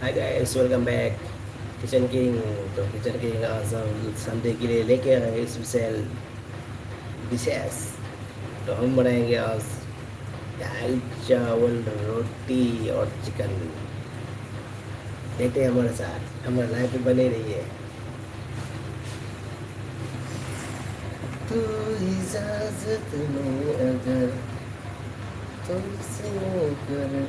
Hi guys, welcome back. Kitchen king तो kitchen king आज हम संडे के लिए लेके आए हैं स्पेशल डिशेस। तो हम बनाएंगे आज दाल चावल रोटी और चिकन। देखते हैं हमारे साथ, हमारे लाइफ में बने रहिए। तो इजाजत नहीं अगर तुमसे करूं।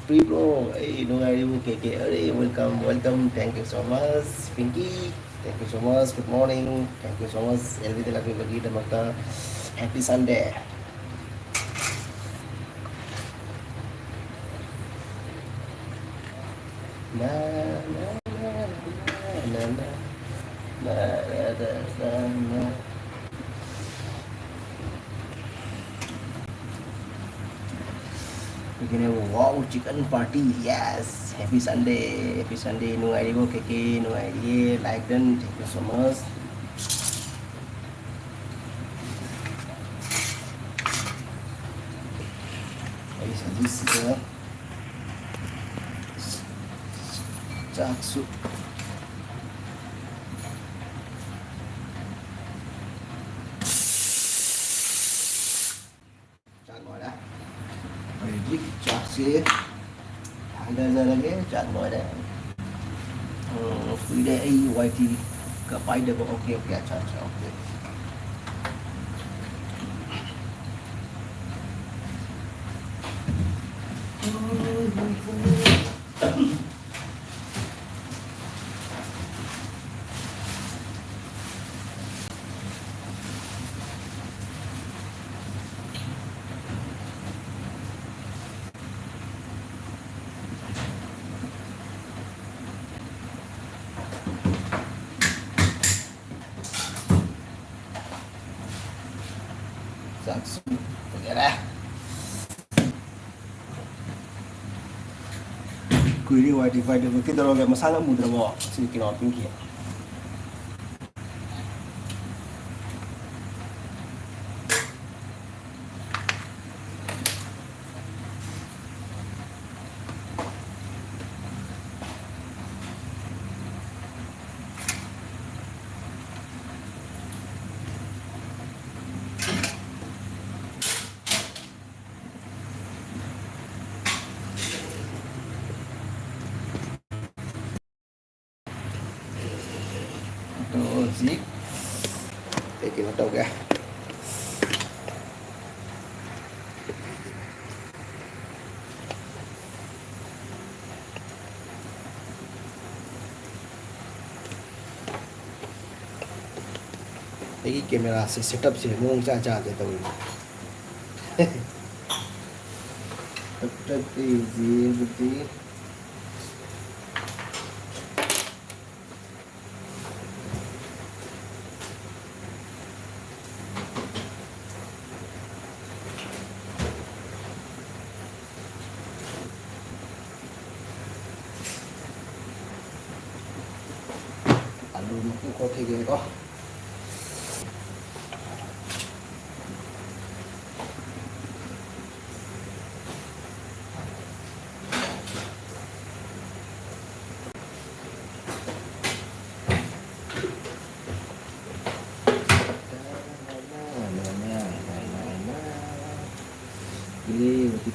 Pre-bro, hey, no idea, KK, hey, welcome, thank you so much, Pinky, thank you so much, good morning, thank you so much, LVT lagi dan maka happy Sunday. Na na na na na na na na na. We can have a wow chicken party. Yes, happy Sunday. No idea, KK, no idea. Like them, thank you so much. This is a chak soup. Chak mọi đã. Rồi chiếc chak xế. Hàng ra lagi chak mọi đã. Free day YT kapai dah okey chak okey. Saksu, pergilah. Kuih ni wifi dia kita orang masalah mudah bawa sedikit orang tinggi. Zip. Để bắt đầu ra. Cái camera sẽ setup sẽ muông cha để tôi. Tập gì tí. Cũng có thể ghê có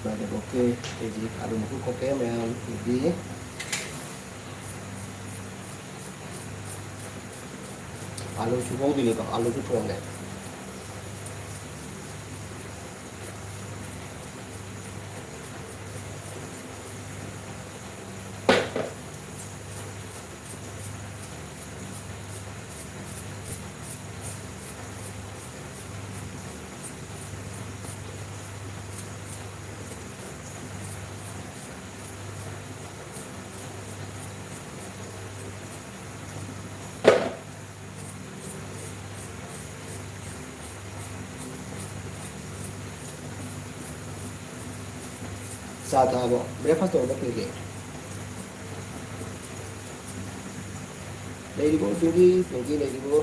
Và được ok thì gì cả được một cái có kéo mẹ không thì đi alo chú không thì có alo chú thường này sao ta bộ breakfast rồi bất kỳ đây đi bố Pinky này đi bố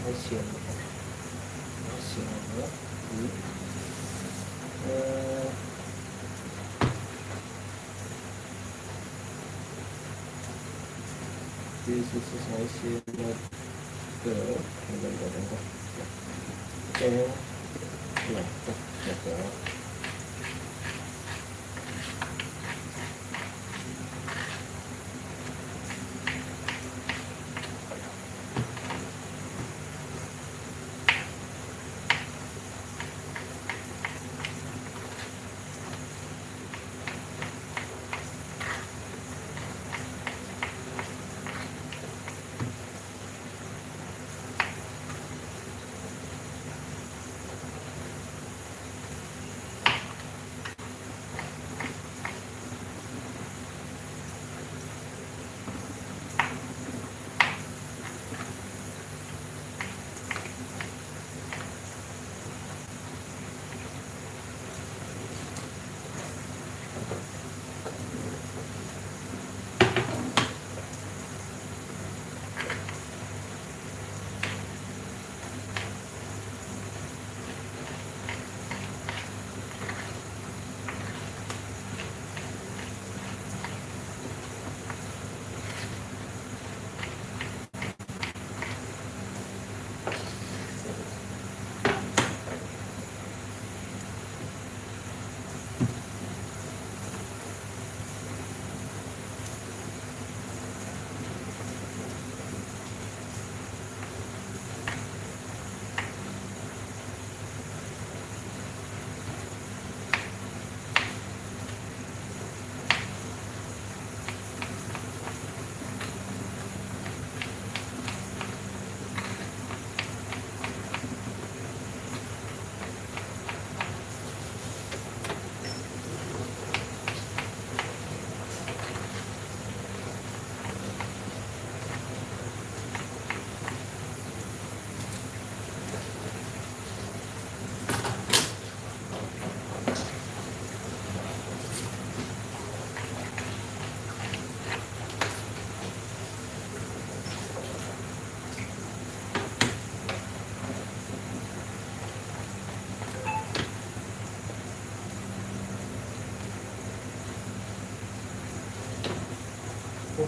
hơi xiên nữa this is hơi xiên nữa cỡ mình gọi là kéo là cỡ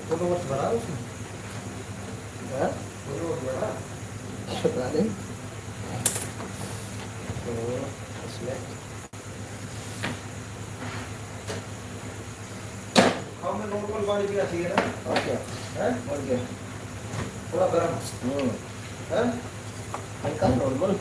followers बढ़ा उसने, हाँ followers बढ़ा। पता नहीं। तो इसमें खाओ में नॉर्मल पानी पीना चाहिए ना, और क्या है और क्या थोड़ा गर्म, है हल्का नॉर्मल।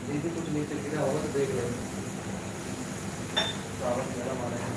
दीदी कुछ नीचे गिरा होगा तो देख लेंगे, चावल मेरा मारेगा।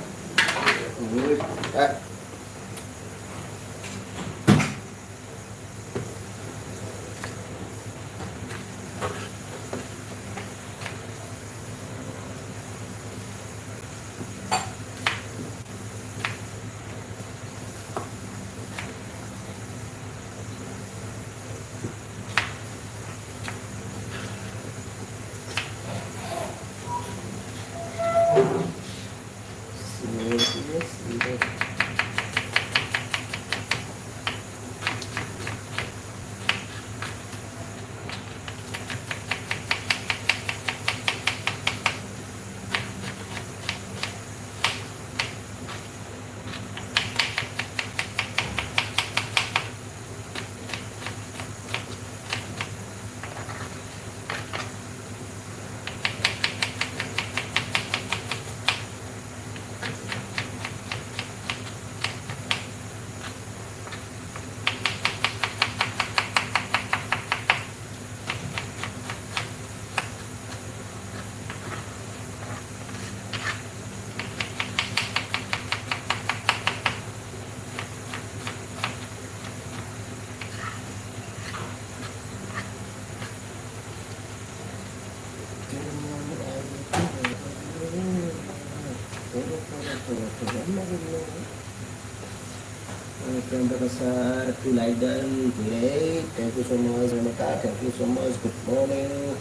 Terima kasih to Leiden, great. Thank you so much, Renata. Thank you so much. Good morning.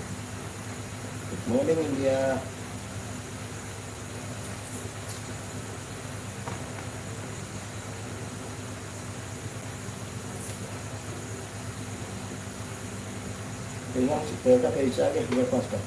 Good morning, India. Tinggal kita bisa ke breakfast kan?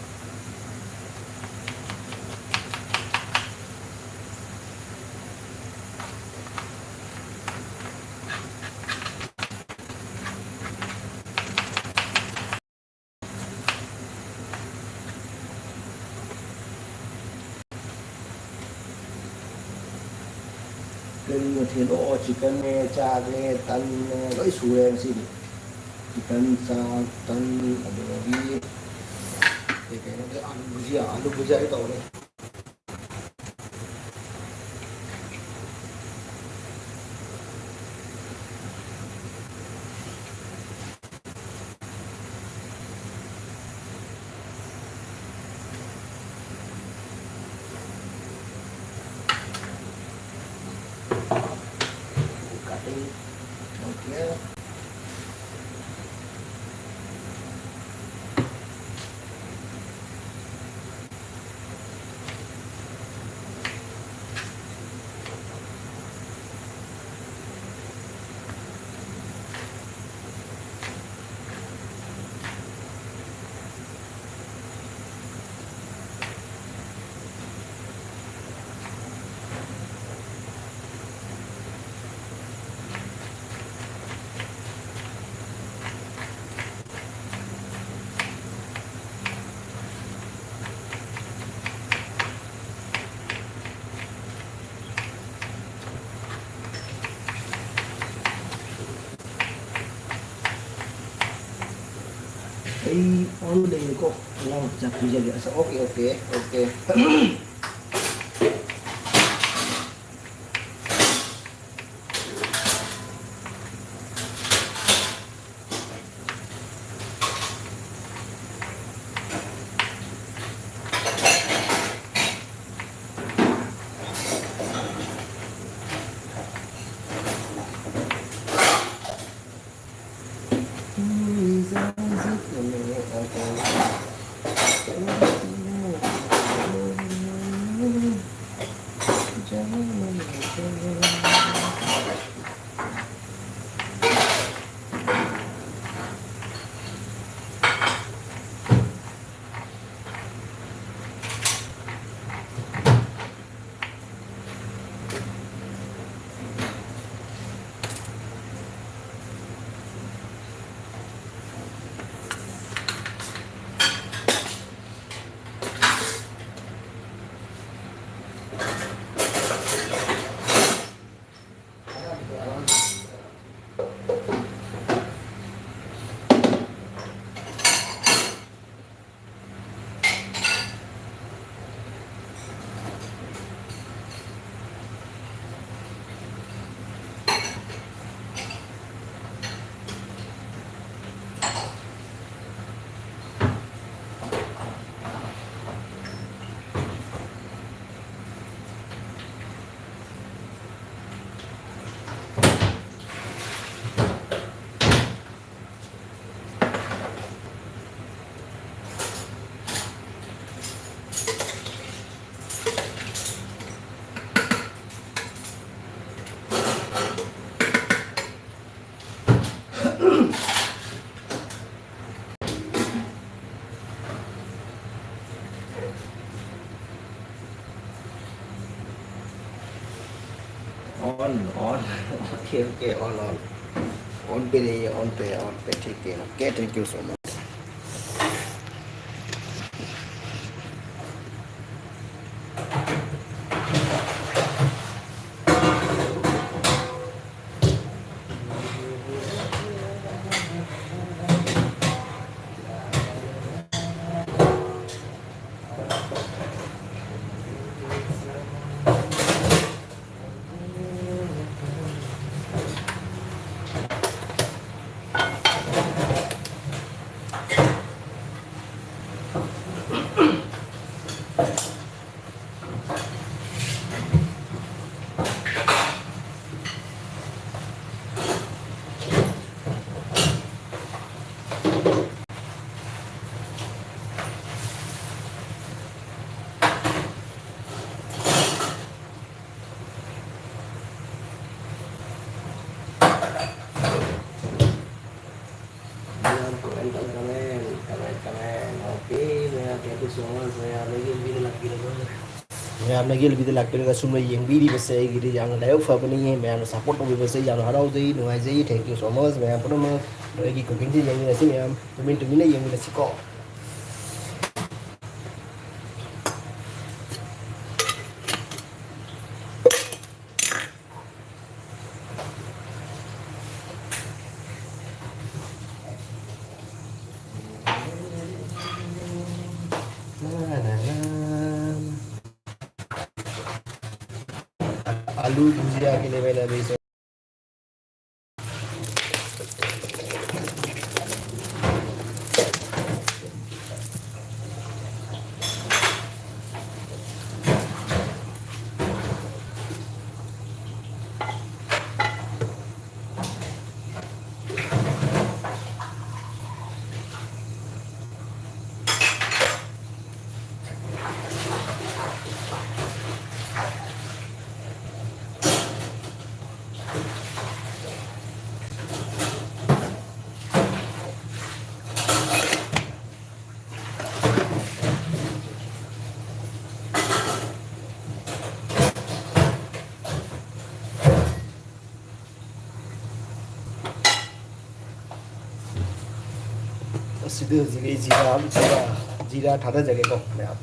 Kênh Thiền Độ chỉ cần trà cái tan gãy sù em xin chỉ cần trà tan ở đường đi thì cái ăn bùi cái tàu này cutting okay. Ay, ano din ko? Lang, sa pizza. Oke. on okay on पे ठीक है okay thank you so much ꯃꯌꯥꯝꯅ ꯌꯦꯜꯕꯤꯗ ꯂꯥꯛꯄꯤꯔꯒ ꯁꯨꯝꯅ ꯌꯦꯡꯕꯤꯔꯤꯕꯁꯦ ꯑꯩꯒꯤꯗꯤ ꯌꯥꯝꯅ ꯂꯥꯏꯕꯛ ꯐꯕꯅꯤ ꯃꯌꯥꯝꯅ ꯁꯞꯄꯣꯔꯠ ꯇꯧꯕꯤꯕꯁꯦ ꯌꯥꯝꯅ ꯍꯔꯥꯎꯖꯩ ꯅꯨꯡꯉꯥꯏꯖꯩ ꯊꯦꯡꯛ ꯌꯨ ꯁꯣ ꯃꯆ ꯃꯌꯥꯝ ꯄꯨꯝꯅꯃꯛ ꯑꯩꯒꯤ ꯀꯨꯀꯤꯡꯁꯤ ꯌꯦꯡꯃꯤꯟꯅꯁꯤ ꯃꯌꯥꯝ ꯇꯨꯃꯤꯟꯅ ꯌꯦꯡꯃꯤꯟꯅꯁꯤꯀꯣ आलू भुजिया के लिए मैंने अभी जीरा ठाडा जगह को मैं आप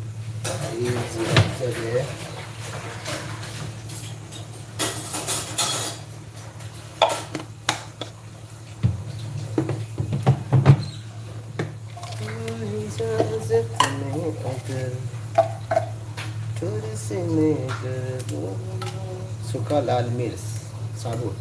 जीरा जगह सूखा लाल मिर्च साबुत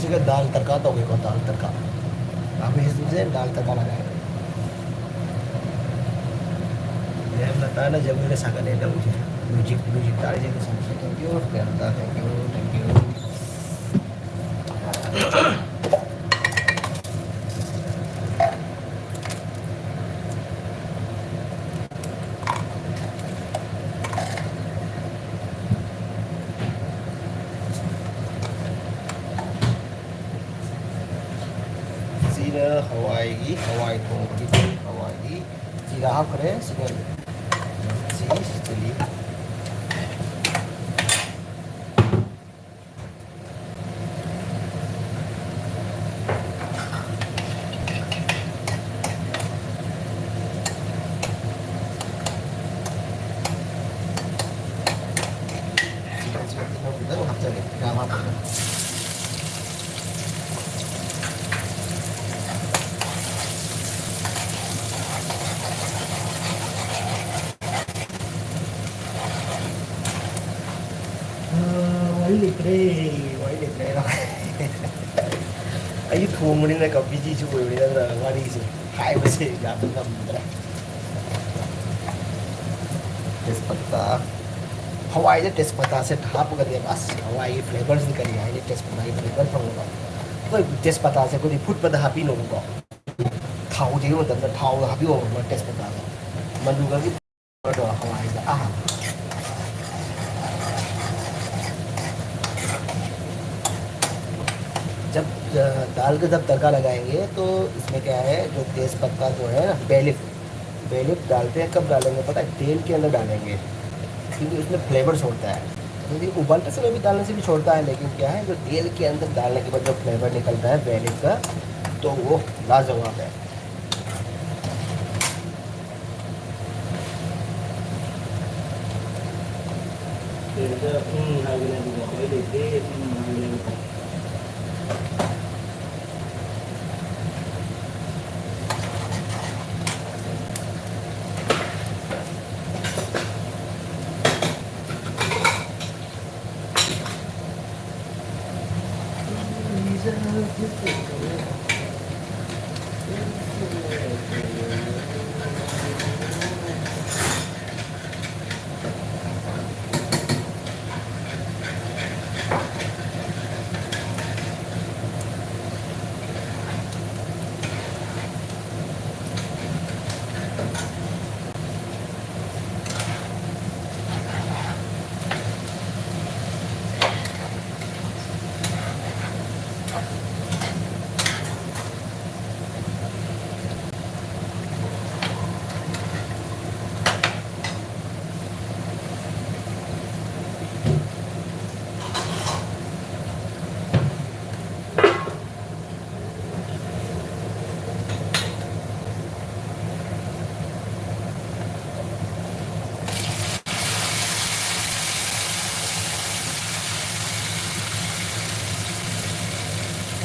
का दाल तड़का तो होगा दाल तड़का अभी इससे दाल तड़का लगाएंगे ये बताया ना जब मेरे सागर ने मुझे म्यूजिक म्यूजिक डाल दिया समझ थैंक यू कहता थैंक यू जीरा हवाई हवाई हवाई जीरा हाकरे सिगल चीज चिली 와이리프레 아이 도움이네 그 비지 주고 이러는 말이지 하이브세 야분 갑니다 तेजपत्ता हवाई से तेजपत्ता से ढाप कर दिया बस हवाई फ्लेवर्स निकल गया ये तेजपत्ता की फ्लेवर फंगोगा कोई तेजपत्ता से कोई फूड पता हापी नोगा थाउ जी मतलब थाउ हापी होगा तेजपत्ता मधुगा की हवाई से जब दाल का जब तड़का लगाएंगे तो इसमें क्या है जो तेज पत्ता जो है ना बेलिफ डालते हैं कब डालेंगे पता है तेल के अंदर डालेंगे क्योंकि उसमें फ्लेवर छोड़ता है क्योंकि उबलते समय भी डालने से भी छोड़ता है लेकिन क्या है जो तेल के अंदर डालने के बाद जो फ्लेवर निकलता है बेलिफ का तो वो लाजवाब है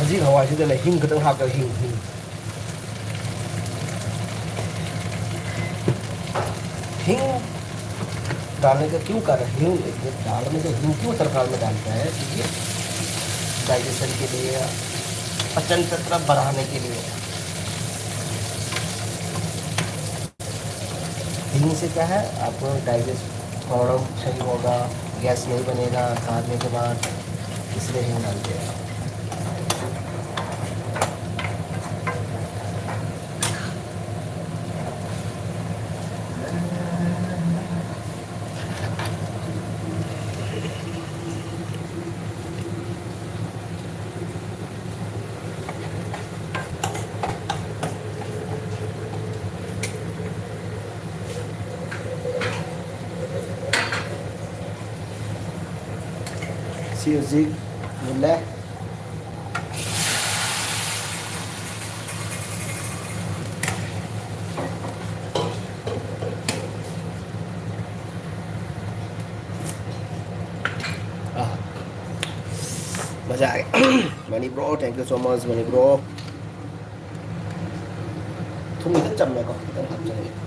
जी हवाई से ले हिंग खतंग हाक हिंग हिंग हिंग डालने का क्यों कर हिंग दाल में जो हिंग क्यों सरकार में डालता है क्योंकि डाइजेशन के लिए पाचन तंत्र बढ़ाने के लिए हिंग से क्या है आपको डाइजेस्ट प्रॉब्लम सही होगा गैस नहीं बनेगा खाने के बाद इसलिए हिंग डालते हैं Music boleh मजा आ गया money bro thank you so much money bro तुम इधर जब मैं को इधर हाथ चले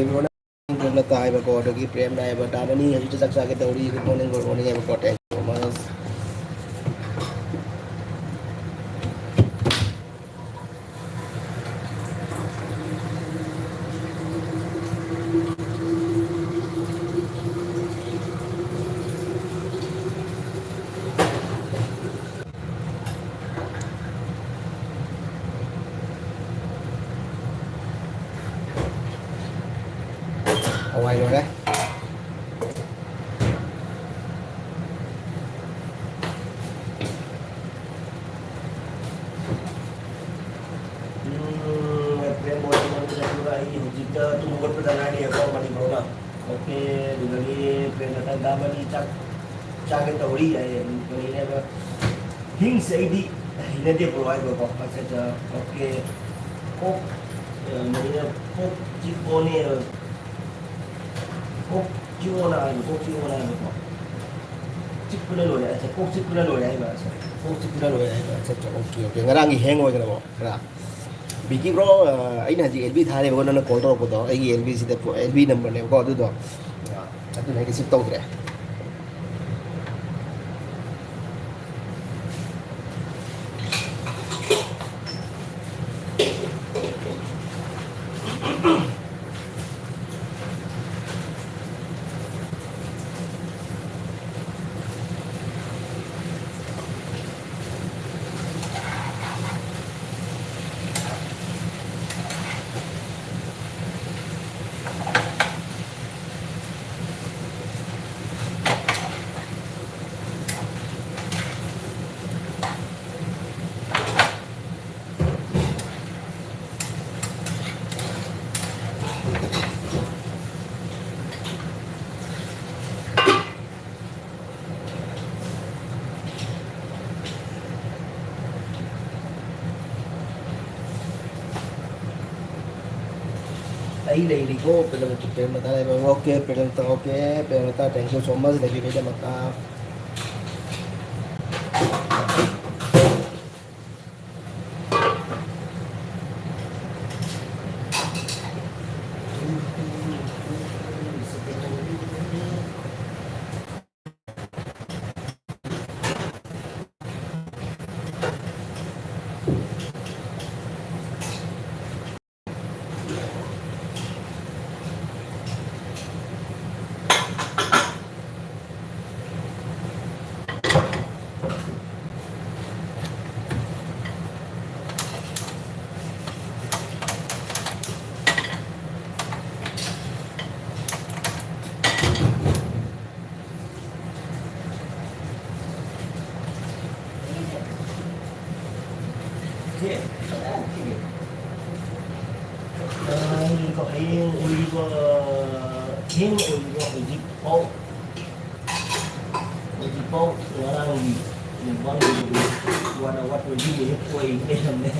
लेब्रोना प्रेमलता हाइबको अदगी प्रेमना हाइबा दामनी हजु चक चके तौरी गुड मॉर्निंग हाइबको thank you much hawai rồi đấy प्रेम बोल पूरा ही जितना तुम बोल पे जाना है को मनी बोला ओके दुगनी प्रेमलता दामनी चक चके तौरी है ini apa hing seidi ini dia provide ko maksudnya oke kok mana kok jipone kok jiwana kok jiwana ko jipuna lo ya kok jipuna lo ya ba kok jipuna lo ya ba अच्छा okay okay ngarang hang ho jana bo kra biki bro aina ji lb thare ko na call to ko do ai lb sida lb number ne ko adu do adu ne receive tawdre ai đây đi cô bây giờ chụp em ta đây ok Premlata ok Premlata thank you so much lagi bây giờ mata có thấy ui có thiên ui có dịp bố nó đang mình có qua đâu what 20 minutes quay cái thằng này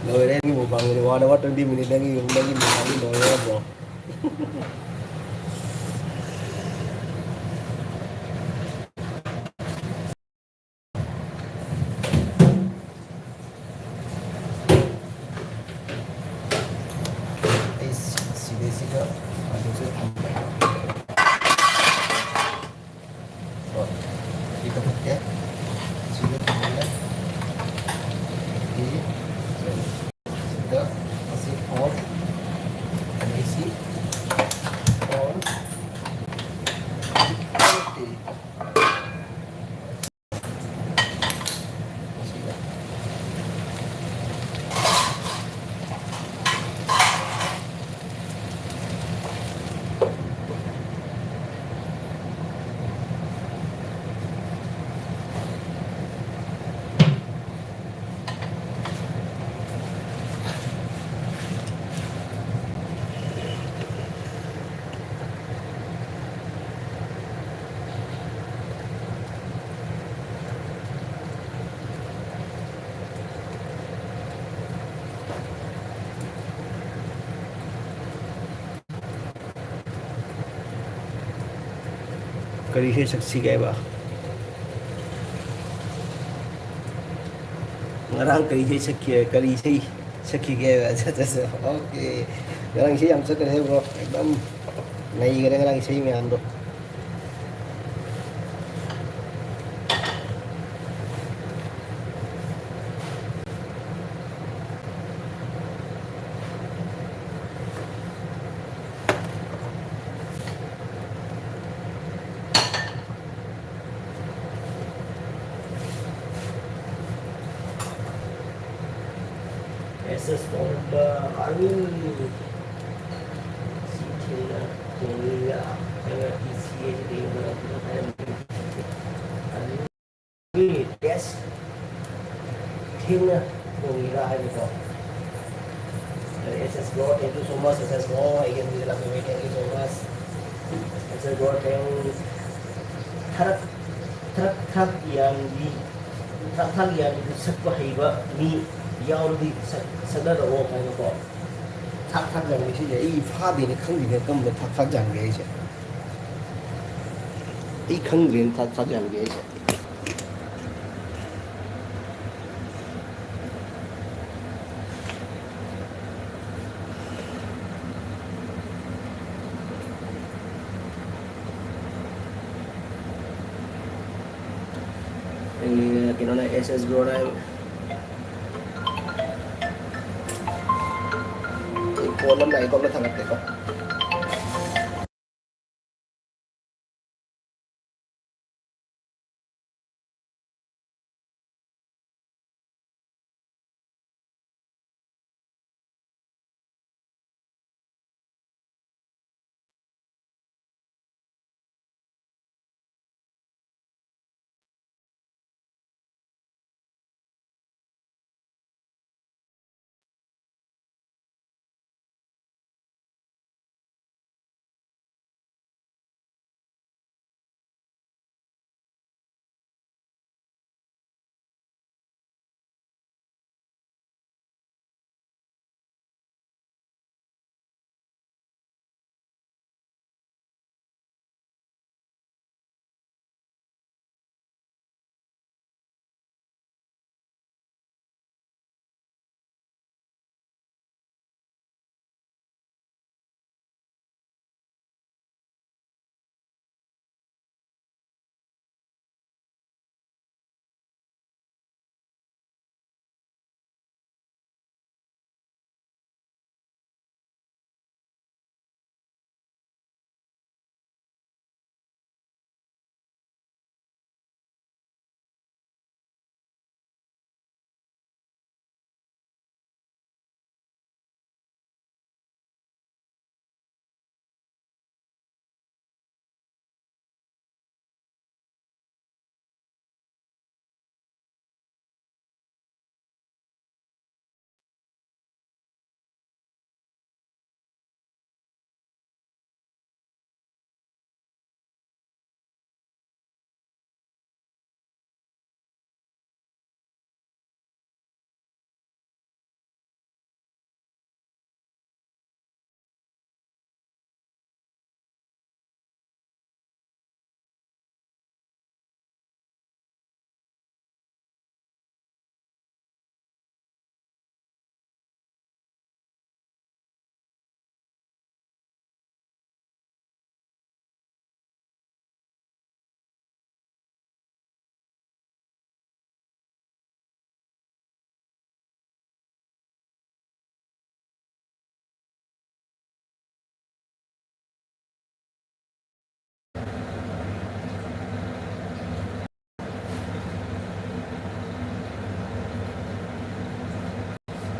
rồi đấy cái một bằng người qua đâu what 20 minutes đang mình nói bro करी है सक्सी गए बा ngarang kari है सखी करी है सखी गए अच्छा अच्छा okay Garang isi yang seger bro, एकदम नहीं करे garang isi में आंदो. SS Honda Armin Sitila Korea dengan ECA di Armin yes King Korea itu SS Bro thank you so much SS Bro again we love you thank you so much SS Bro yang thak yang di thak yang sakwa haiba ni यावरी सदर वो कहने को थक थक जाने से ये फादी ने खंग दिने कम में थक थक जान गए से ये खंग दिन थक थक जान गए से ये किन्होंने SS जोड़ा है Kolam này con nó thằng này con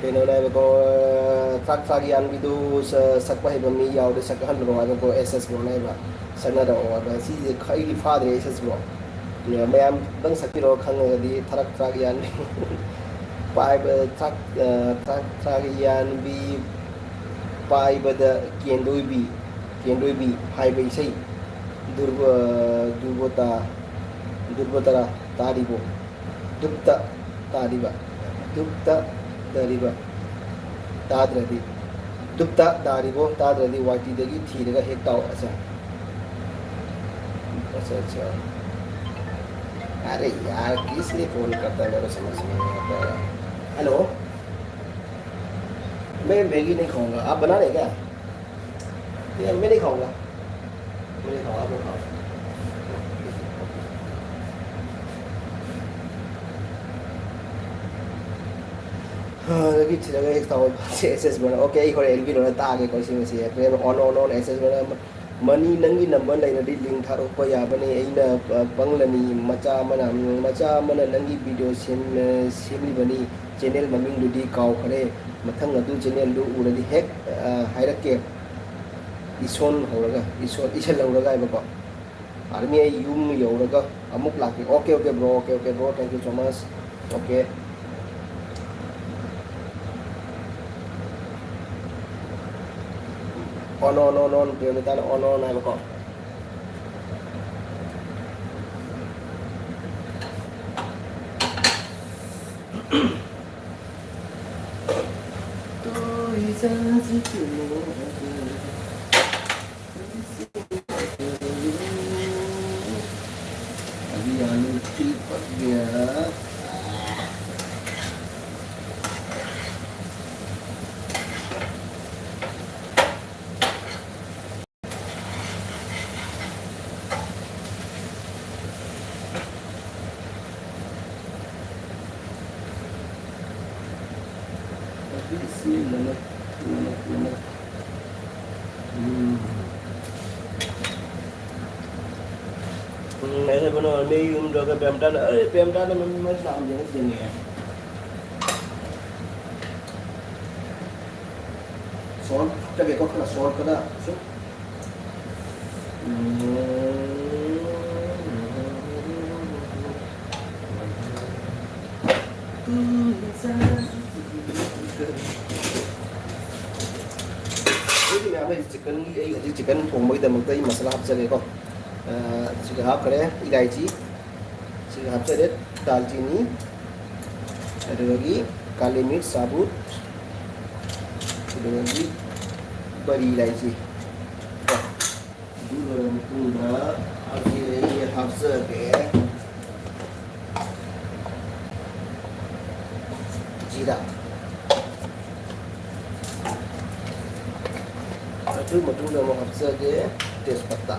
Kino na ko thak thak yan bidu sa sakpa hiba mi yaw de sakhan ro ma ko SS Bro na ba sana da o ba si khai di father SS Bro ne mayam dang sakiro khang di thak thak yan pai ba thak yan bi pai ba da kendoi bi hai ba sei durbotara taribo dupta tariba dupta dariba tadradi dupta daribo tadradi wati dagi thiraga hek taw acha acha अरे यार किसने phone करता है मेरे समझ में नहीं आता है हेलो मैं मैगी नहीं खाऊंगा, आप बना रहे क्या? मैं नहीं खाऊंगा, मैं नहीं खाऊंगा, आप लोग खाओ। lagi sila guys tahu si SS mana oke ikut LB lo ta ke kau sini sih ya on SS mana mani nangi number lain ada link taruh ko ya bani ina panglani maca mana nangi video sim bani channel maming ludi kau khare mathang adu channel lu uradi hack hairak ke ison horaga ison lauraga ba ko army yum yoraga amuk laki oke bro thank you so much oke on dia minta on apa kok jangan lupa dia lemak nãy giờ nó đi được cái bèm trắng ấy bèm trắng mình mới làm gì hết gì salt cái cái có là salt cái đó chút chicken thùng bây giờ một tay masala hấp dẫn có chicken hấp cái ilaichi chicken hấp dẫn dalchini ada lagi kali mirt sabut ada lagi bari ilaichi dulu tuna akhirnya hấp dẫn cái जीरा itu matunda mau hapsage tejpata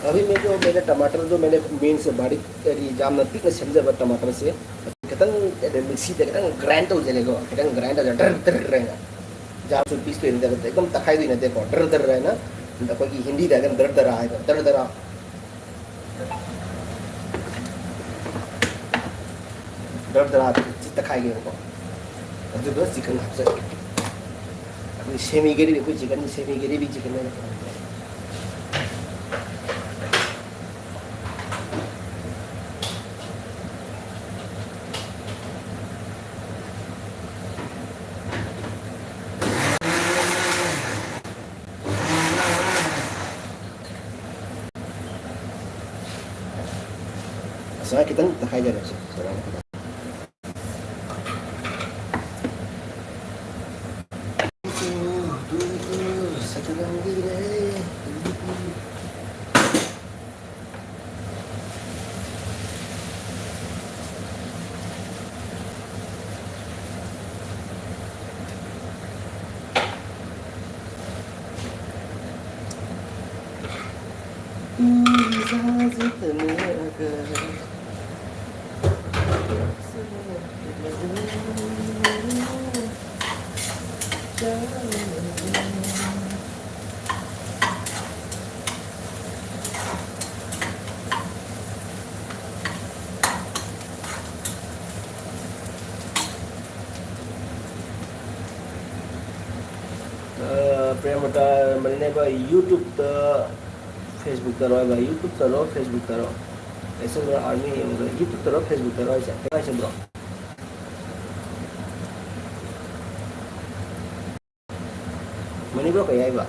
अभी मैं जो मैंने टमाटर जो मैंने main से बारीक जाम नतीक में समझा टमाटर से कितना मिक्सी दे कितना ग्राइंड हो जाएगा कितना ग्राइंड हो जाए डर रहेगा जाम से पीस पे एकदम तखाई दी ना देखो डर रहे ना कोई हिंदी देगा दर आएगा दर तखाई गए उनको जो बस चिकन हाथ से सेमी गिरी भी कोई चिकन सेमी गिरी भी चिकन है soalnya kita tak aja deh sekarang satu lagi deh buta mana ba YouTube ta Facebook ta roi ba YouTube ta ro Facebook ta ro eso bro army YouTube ta ro Facebook ta ro cha kai cha bro mani bro kai ai ba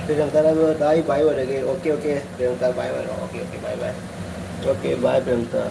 Priyanka dai bye bye again. Okay. Priyanka bye bye. Okay, bye bye. Okay, bye Priyanka.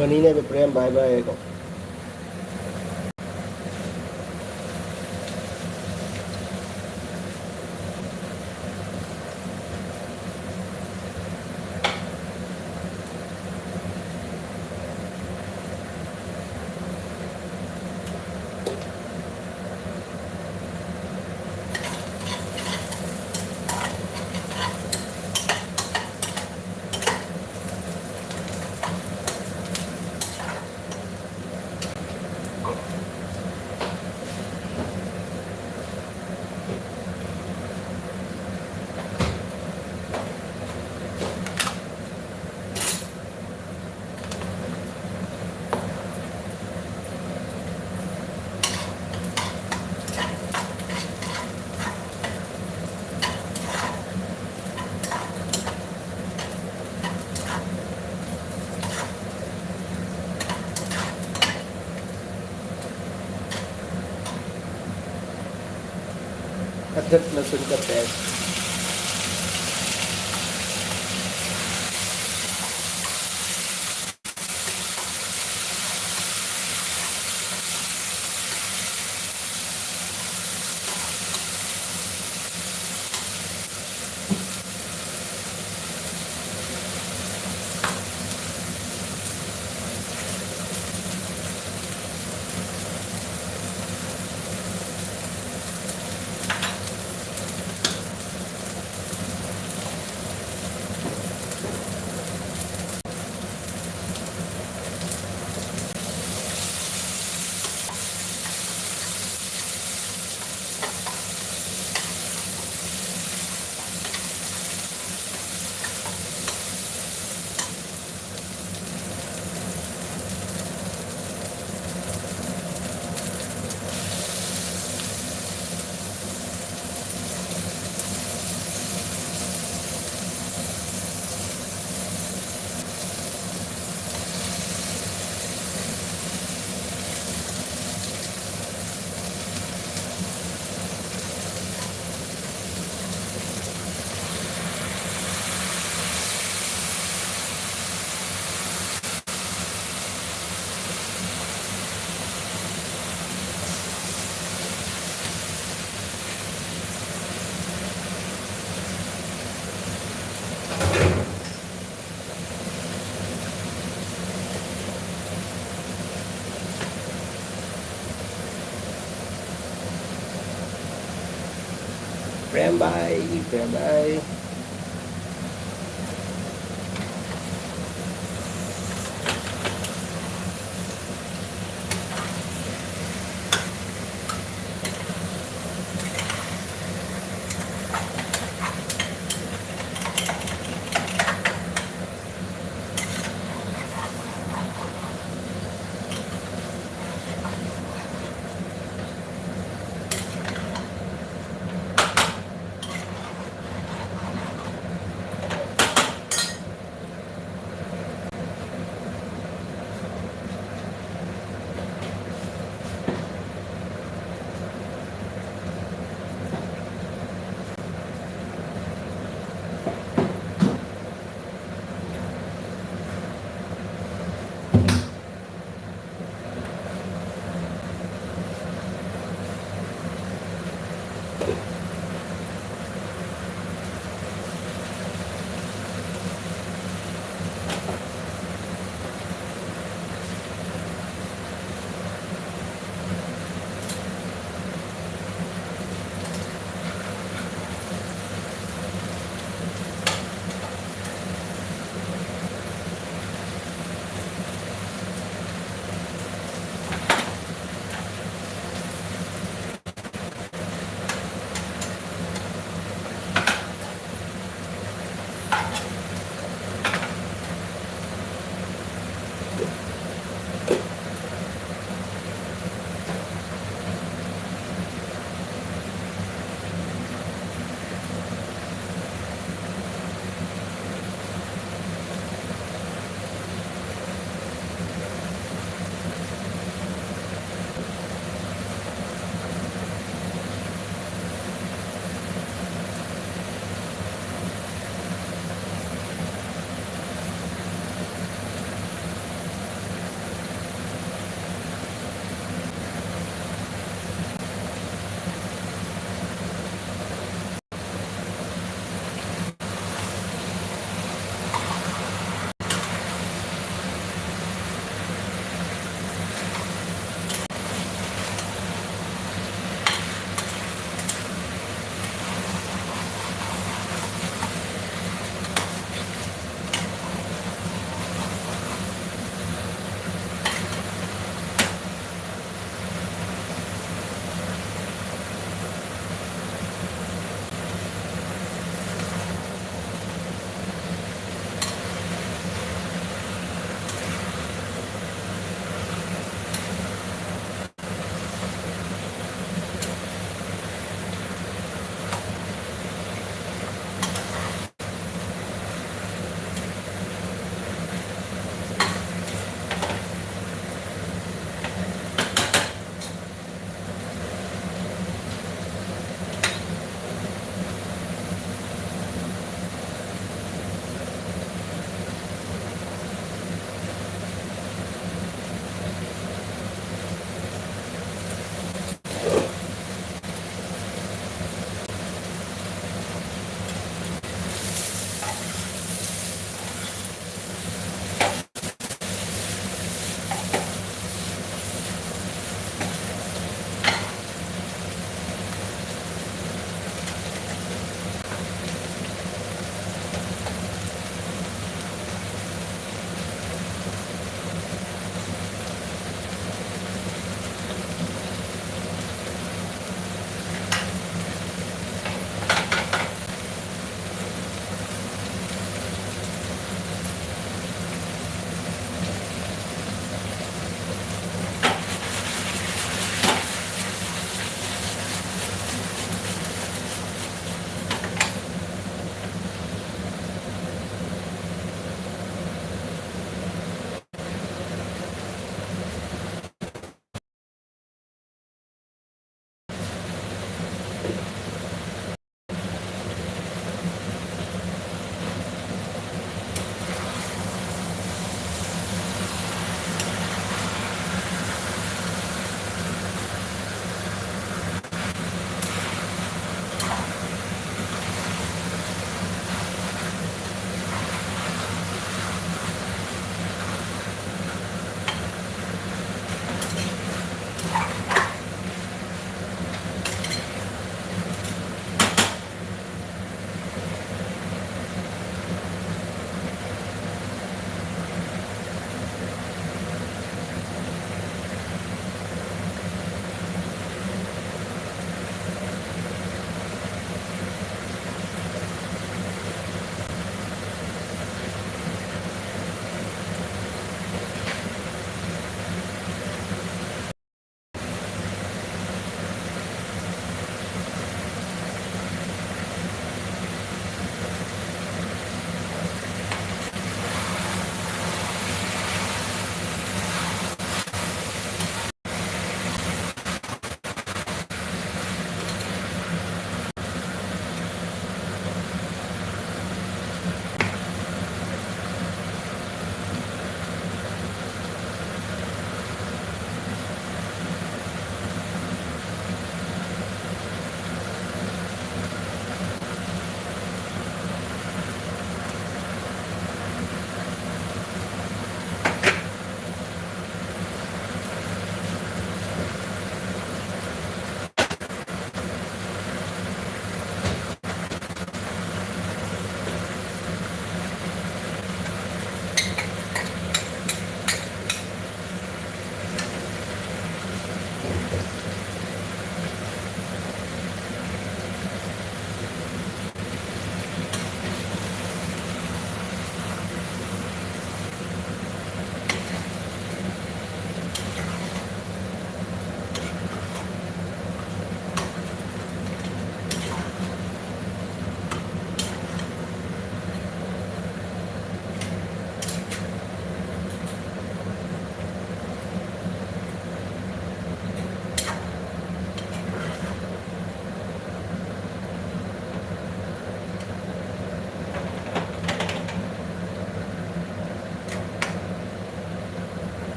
Mani ne Prem bye bye ko. अदरक लहसुन का paste Phèm bài, phèm bài.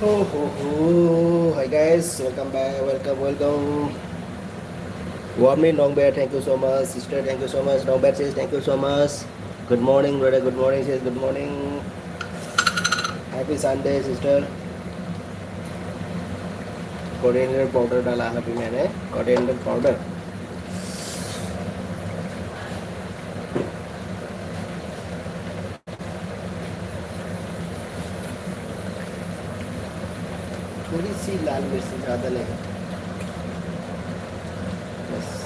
Hi guys, welcome back, welcome. Warmly, Nongbear, thank you so much. Sister, thank you so much. Nongbear says thank you so much. Good morning, brother. Good morning, says good morning. Happy Sunday, sister. Coriander powder डाला है अभी मैंने. Coriander powder. थोड़ी सी लाल मिर्च ज़्यादा नहीं. बस.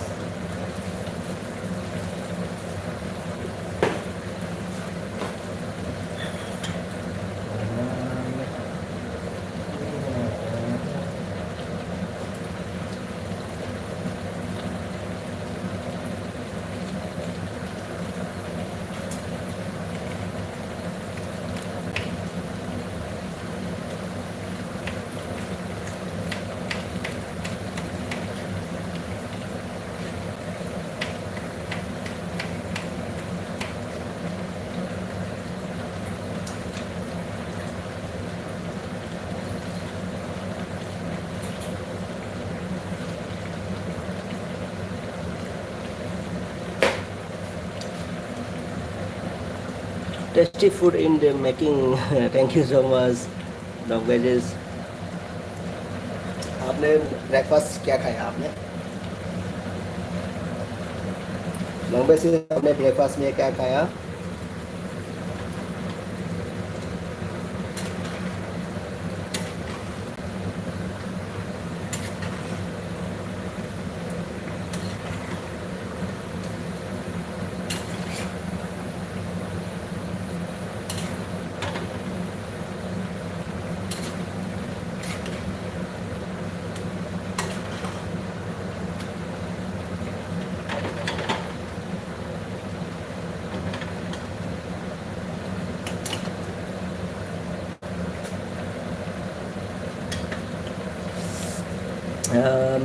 Tasty food in the making. Thank you so much. Dog veggies. आपने ब्रेकफास्ट क्या खाया आपने? लंबे से आपने ब्रेकफास्ट में क्या खाया?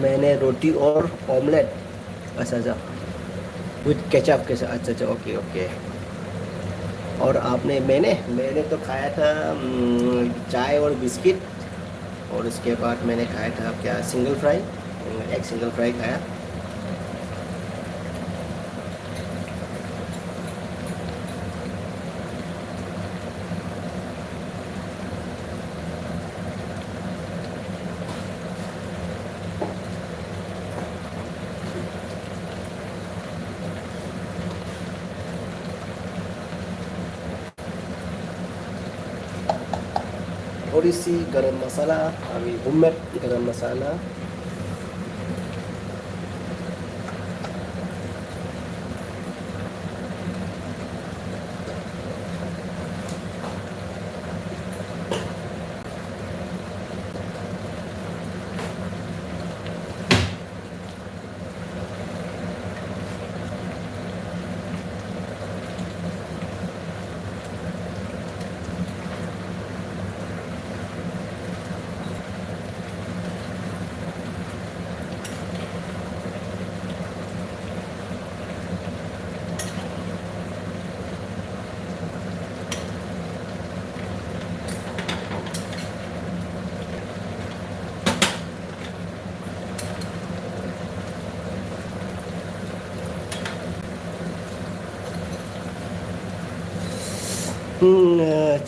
मैंने रोटी और ऑमलेट. अच्छा अच्छा. विथ केचप के साथ. अच्छा अच्छा. Okay okay. और आपने मैंने मैंने तो खाया था चाय और बिस्किट. और उसके बाद मैंने खाया था क्या single fry. Egg single fry खाया. थोड़ी सी गरम मसाला. अभी होममेड गरम मसाला.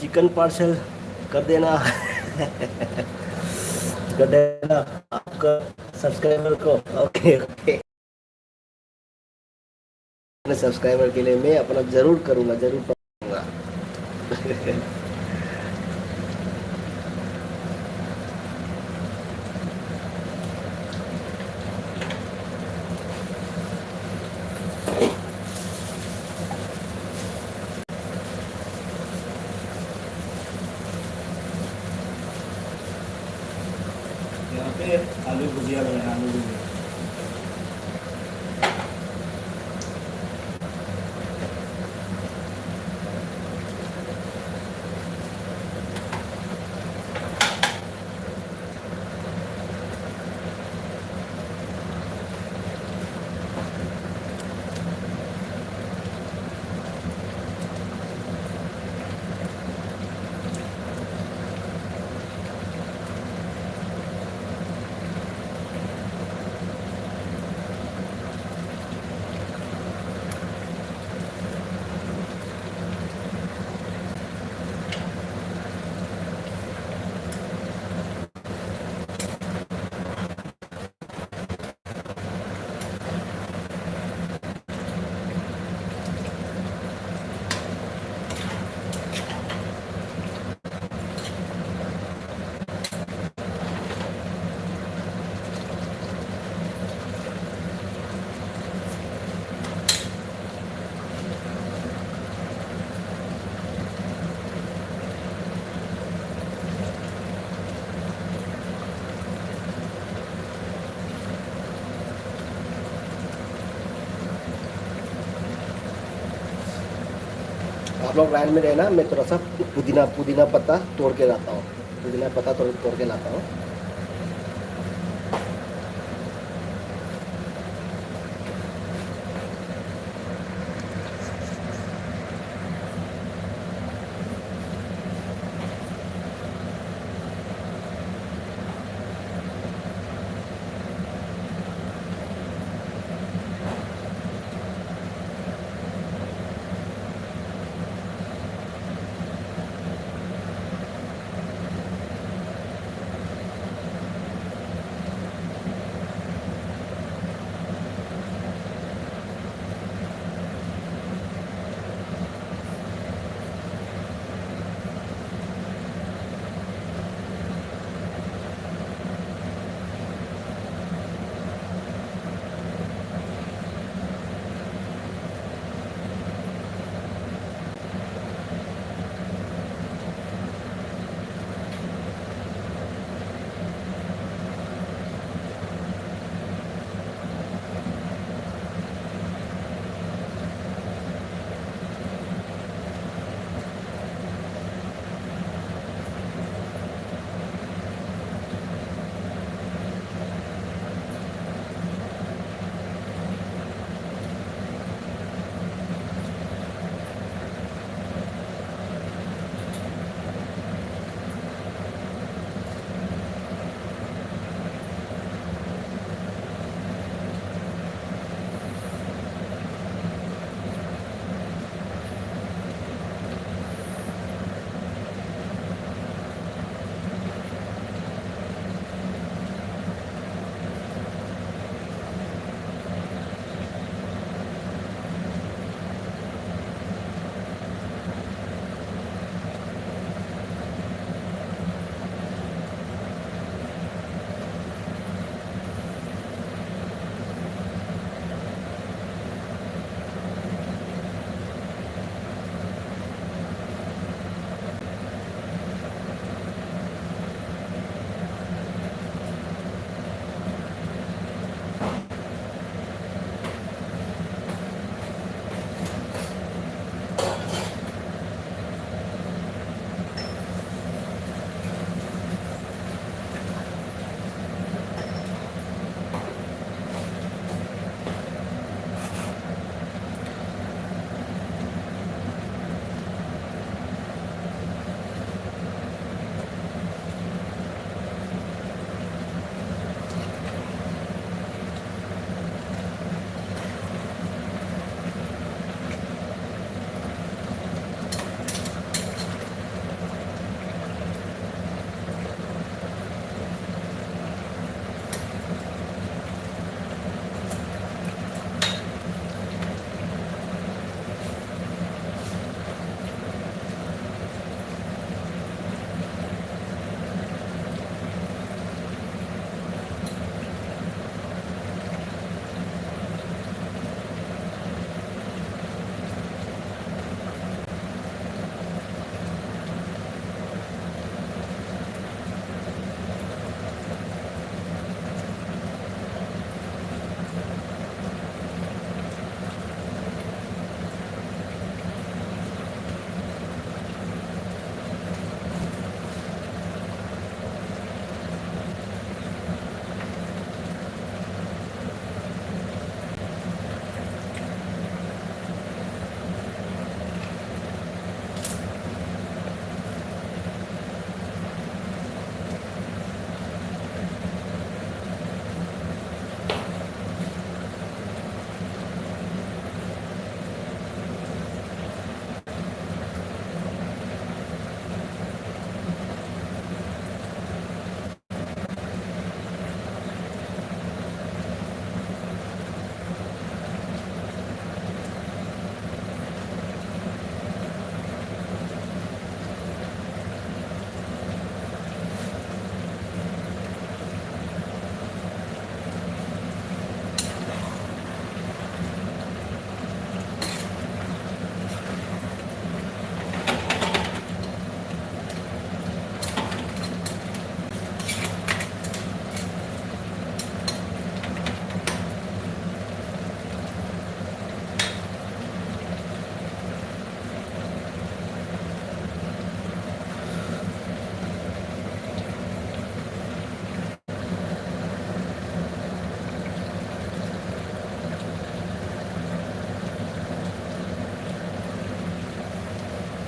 चिकन पार्सल कर देना. कर देना आपका सब्सक्राइबर को. Okay okay. सब्सक्राइबर के लिए मैं अपना जरूर करूँगा, जरूर करूँगा. यहाँ पे आलू भुजिया बनाया. आलू भुजिया. आप लोग लाइन में रहना, मैं थोड़ा सा पुदीना पुदीना पत्ता तोड़ के लाता हूँ, पुदीना पत्ता तोड़ के लाता हूँ।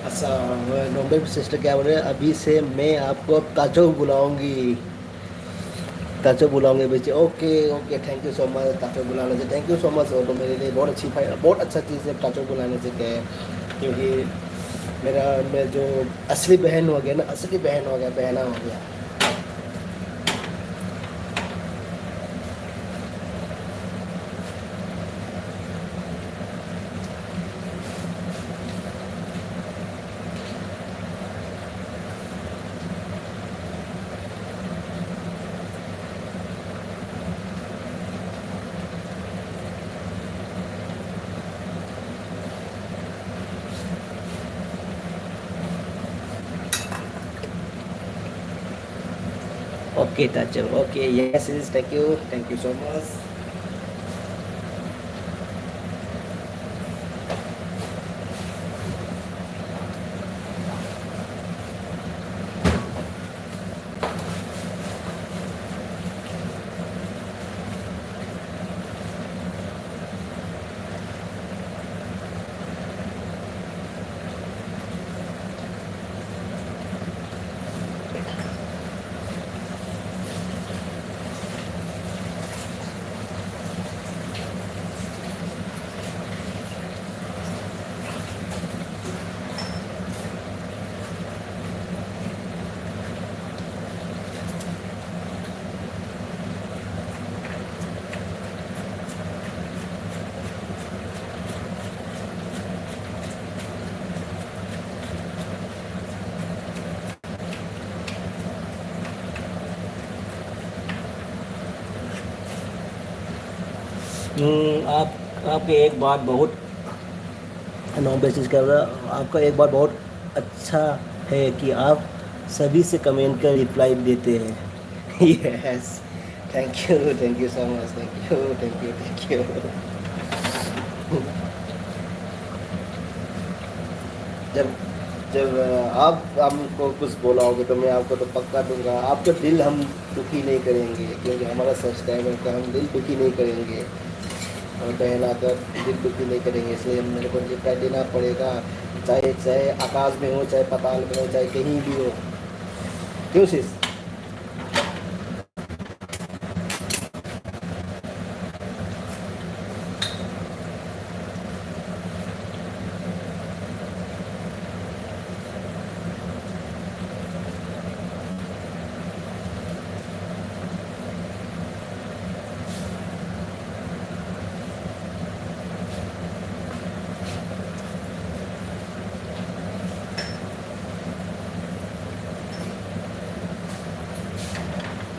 अच्छा, नॉर्मल सिस्टर क्या बोल रहे हैं, अभी से मैं आपको ताचो बुलाऊंगी, ताचो बुलाऊंगे बेचे। Okay okay, thank you so much ताचो बुलाने से, थैंक यू सो मच। और तो मेरे लिए बहुत अच्छी बहुत अच्छा चीज़ है ताचो बुलाने से, क्या है, क्योंकि मैं जो असली बहन हो गया ना, असली बहन हो गया, बहना हो गया। ओके ताचो, okay, yes yes, thank you so much. आप आपके एक बात बहुत नॉन बेसिस कर रहा, आपका एक बात बहुत अच्छा है कि आप सभी से कमेंट कर रिप्लाई देते हैं। Yes, thank you so much, thank you. जब जब आप हमको कुछ बोला होगे तो मैं आपको तो पक्का दूंगा, आपका दिल हम दुखी नहीं करेंगे, क्योंकि हमारा सब्सक्राइबर का हम दिल दुखी नहीं करेंगे, और बहना का दिल दुखी नहीं करेंगे, इसलिए मेरे को रिप्लाई देना पड़ेगा, चाहे चाहे आकाश में हो, चाहे पाताल में हो, चाहे कहीं भी हो। क्यों sis?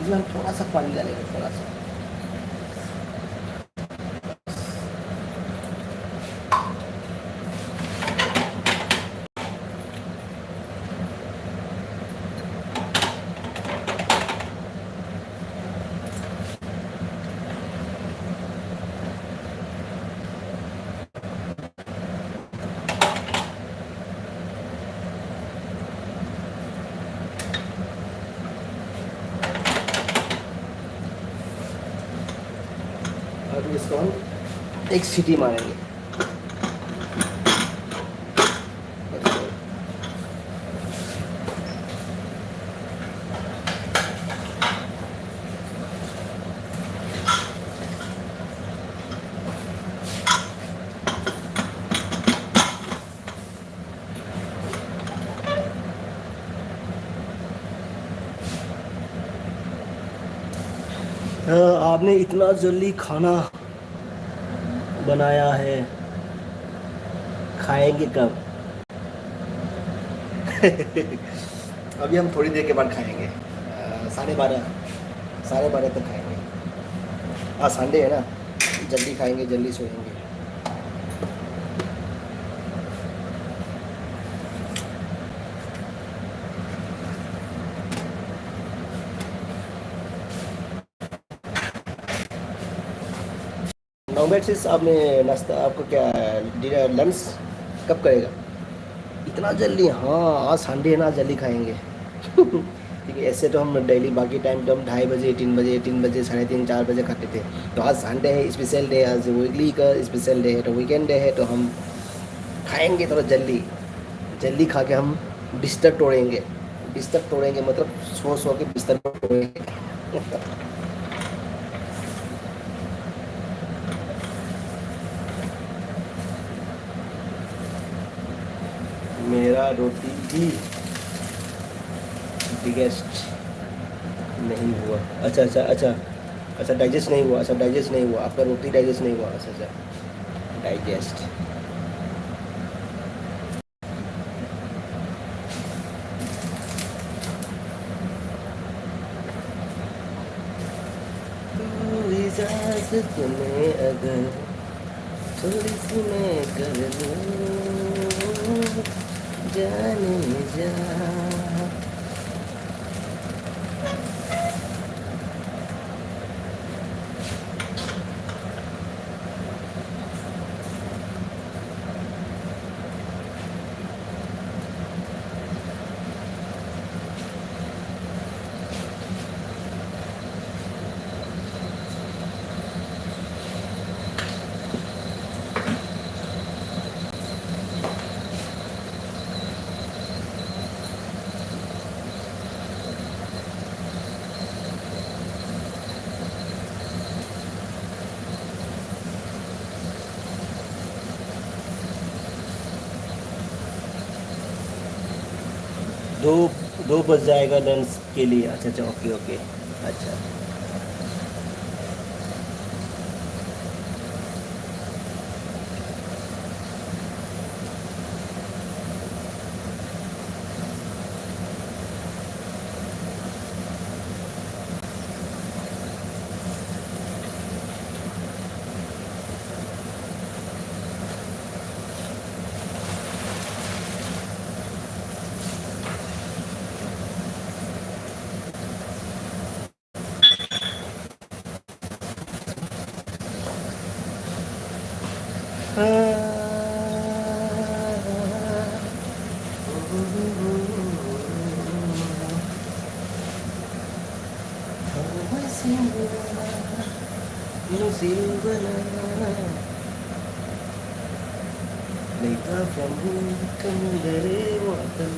इसमें हम थोड़ा सा पानी डालेंगे, थोड़ा सा। अब इसको हम एक सीटी मारेंगे। आपने इतना जल्दी खाना बनाया है, खाएंगे कब? अभी हम थोड़ी देर के बाद खाएंगे, 12:30, 12:30 तक खाएंगे। आज संडे है ना, जल्दी खाएंगे, जल्दी सोएंगे। नॉर्मल आपने नाश्ता, आपको क्या डिनर लंच कब करेगा? इतना जल्दी? हाँ, आज संडे है ना, जल्दी खाएंगे। ठीक है, ऐसे तो हम डेली बाकी टाइम तो हम 2:30 बजे, 3 बजे, 3 बजे, 3:30, 4 बजे खाते थे। तो आज संडे है, स्पेशल डे, आज वीकली का स्पेशल डे है, तो वीकेंड डे है, तो हम खाएंगे थोड़ा जल्दी। जल्दी खा के हम बिस्तर तोड़ेंगे। बिस्तर तोड़ेंगे मतलब सो सो के बिस्तर को तोड़ेंगे। मेरा रोटी भी डिगेस्ट नहीं हुआ। अच्छा अच्छा अच्छा। अच्छा डाइजेस्ट नहीं हुआ। अच्छा डाइजेस्ट नहीं हुआ, आपका रोटी डाइजेस्ट नहीं हुआ। अच्छा अच्छा डाइजेस्ट। तू इजाजत में अगर थोड़ी सी मैं कर लूं, जाने जा। दो दो बज जाएगा लंच के लिए। अच्छा अच्छा ओके ओके। अच्छा Leita kamu kamu dari watan.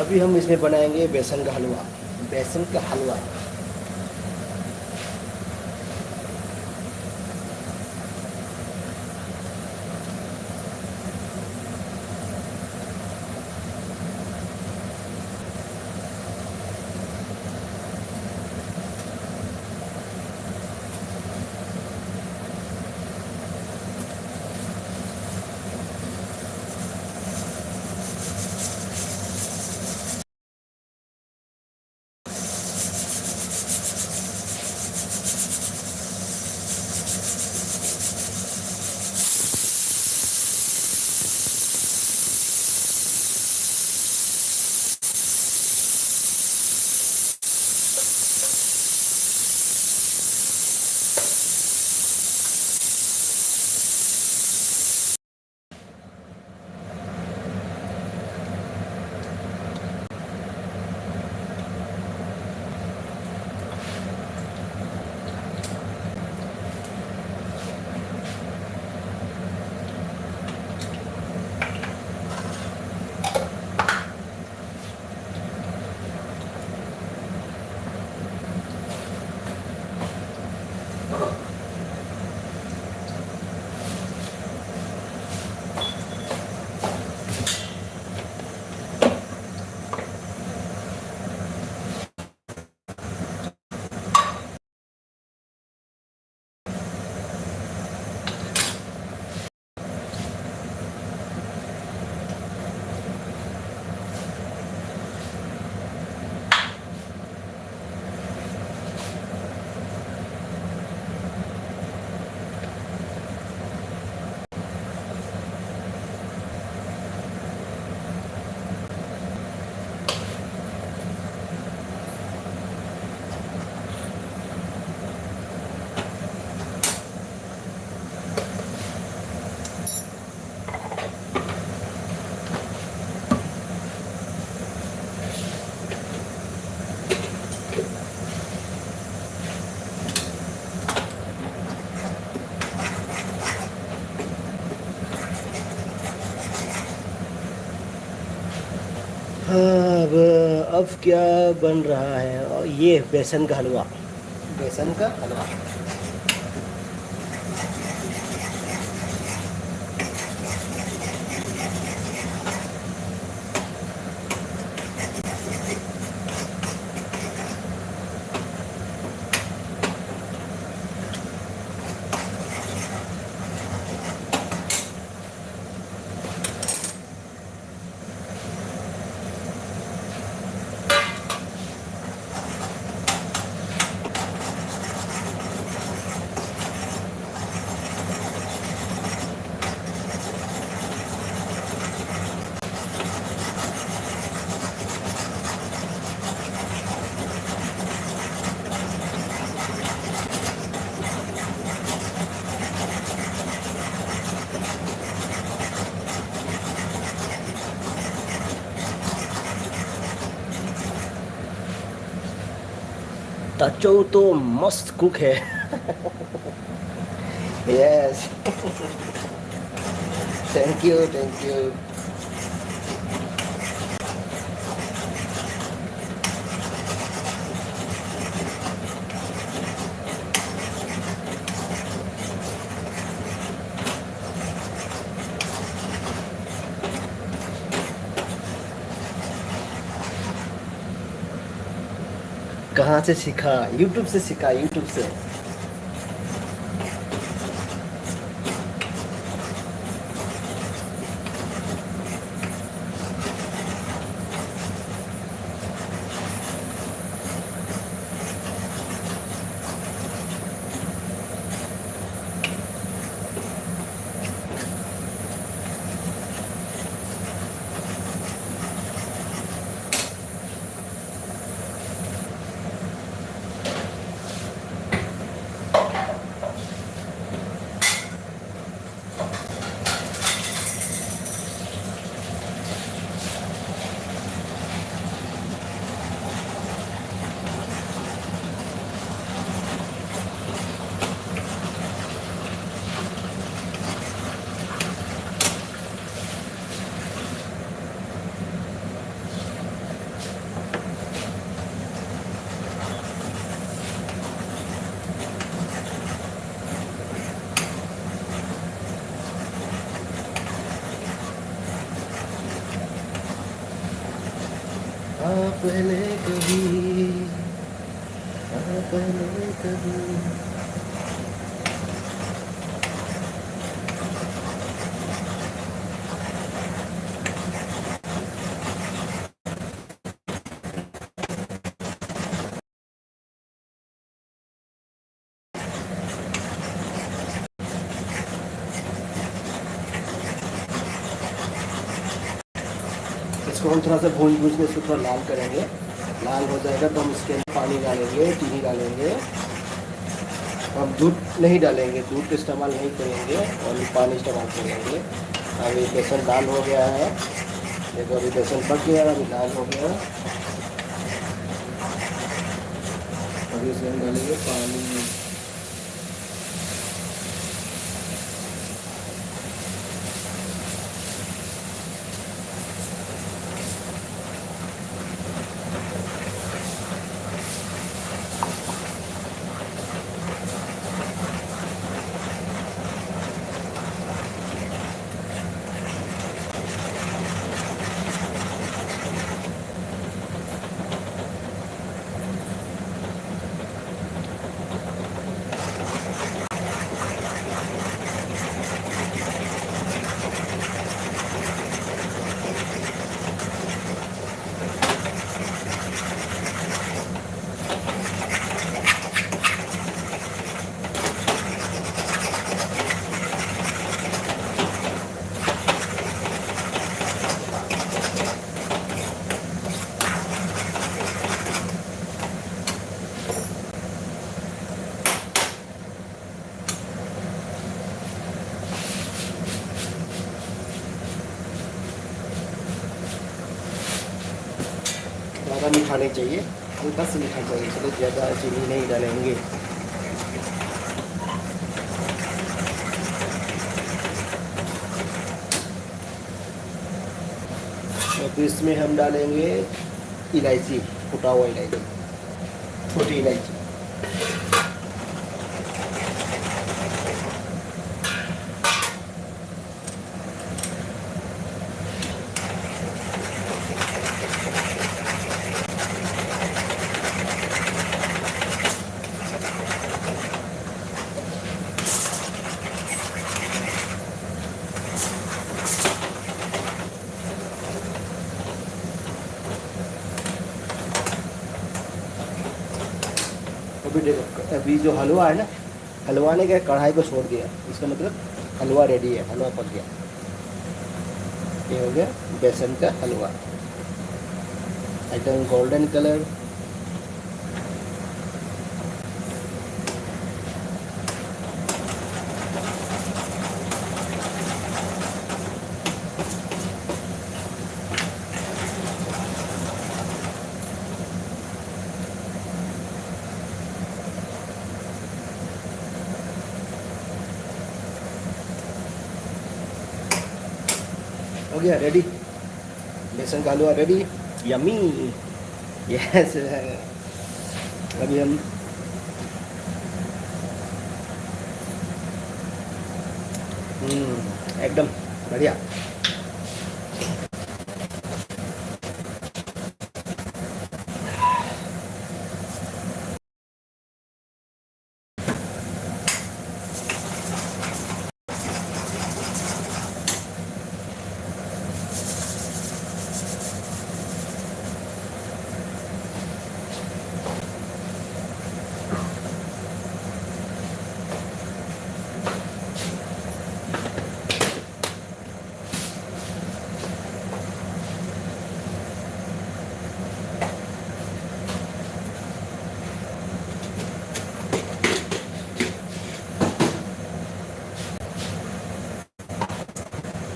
अभी हम इसमें बनाएंगे बेसन का हलवा। बेसन का हलवा। हाँ, अब क्या बन रहा है? और ये बेसन का हलवा, बेसन का हलवा। ताचो तो मस्त कुक है। Yes, thank you thank you. कहाँ से सीखा? यूट्यूब से सीखा, यूट्यूब से। पहले कभी, पहले कभी। इसको हम थोड़ा सा भून भून के इसको थोड़ा लाल करेंगे। लाल हो जाएगा तो हम इसके अंदर पानी डालेंगे, चीनी डालेंगे। हम दूध नहीं डालेंगे, दूध का इस्तेमाल नहीं करेंगे और पानी इस्तेमाल करेंगे। अभी बेसन लाल हो गया है, देखो अभी बेसन पक गया, अभी लाल हो गया। अभी इसमें हम डालेंगे पानी। ज़्यादा मीठा नहीं चाहिए, हल्का सा मीठा चाहिए, चलो ज़्यादा चीनी नहीं डालेंगे। तो इसमें हम डालेंगे इलायची, कुटा हुआ इलायची, छोटी इलायची। अभी देखो, अभी जो हलवा है ना, हलवा ने क्या कढ़ाई को छोड़ दिया, इसका मतलब हलवा रेडी है, हलवा पक गया। ये हो गया बेसन का हलवा, एकदम गोल्डन कलर। हो गया रेडी, बेसन का हलवा रेडी, यमी। यस, अभी हम एकदम बढ़िया।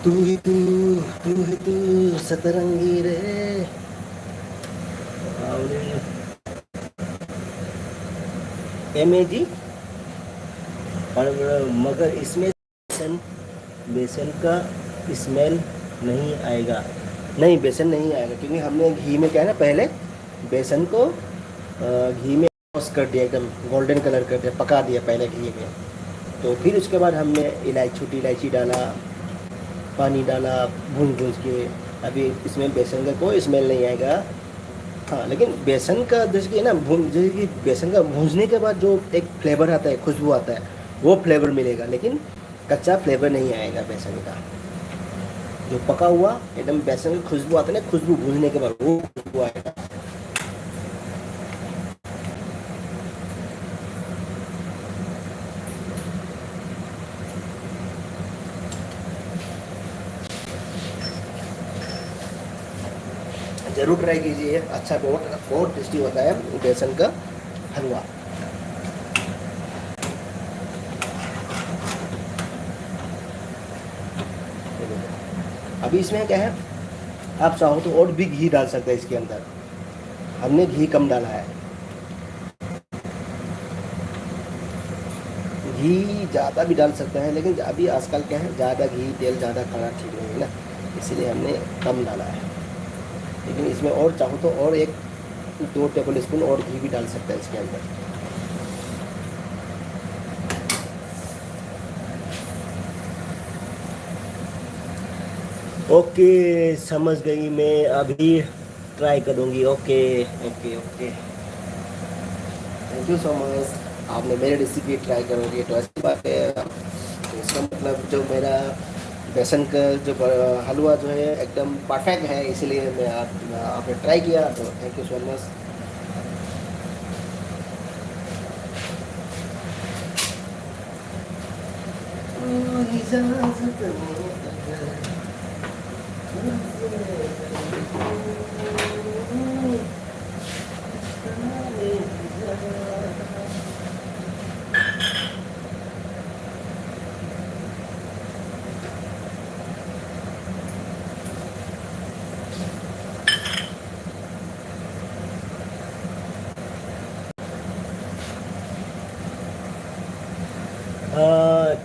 तू ही तू ही तू सतरंगी रे। MAG, और मगर इसमें बेसन का स्मेल नहीं आएगा। नहीं, बेसन नहीं आएगा, क्योंकि हमने घी में क्या है ना, पहले बेसन को घी में रोस्ट कर दिया, एकदम गोल्डन कलर कर दिया, पका दिया पहले घी में। तो फिर उसके बाद हमने छोटी इलायची डाला, पानी डाला, भून के। अभी इसमें बेसन का कोई स्मेल नहीं आएगा। हाँ, लेकिन बेसन का जैसे कि ना, जैसे कि बेसन का भूनने के बाद जो एक फ्लेवर आता है, खुशबू आता है, वो फ्लेवर मिलेगा, लेकिन कच्चा फ्लेवर नहीं आएगा बेसन का। जो पका हुआ एकदम बेसन की खुशबू आता है ना, खुशबू भूनने के बाद वो खुशबू आएगा। जरूर ट्राई कीजिए, अच्छा, बहुत बहुत टेस्टी होता है बेसन का हलवा। अभी इसमें क्या है, आप चाहो तो और भी घी डाल सकते हैं इसके अंदर, हमने घी कम डाला है। घी ज़्यादा भी डाल सकते हैं, लेकिन अभी आजकल क्या है, ज़्यादा घी तेल ज़्यादा खाना ठीक नहीं है ना, इसीलिए हमने कम डाला है। लेकिन इसमें और चाहो तो और 1-2 टेबल स्पून और घी भी डाल सकते हैं इसके अंदर। ओके, समझ गई मैं, अभी ट्राई करूँगी। Okay okay okay, thank you so much. आपने मेरी रेसिपी ट्राई करोगे तो ऐसी बात है, तो इसका मतलब जो मेरा बेसन का जो हलवा जो है एकदम परफेक्ट है, इसलिए मैं आपने ट्राई किया, तो थैंक यू सो मच।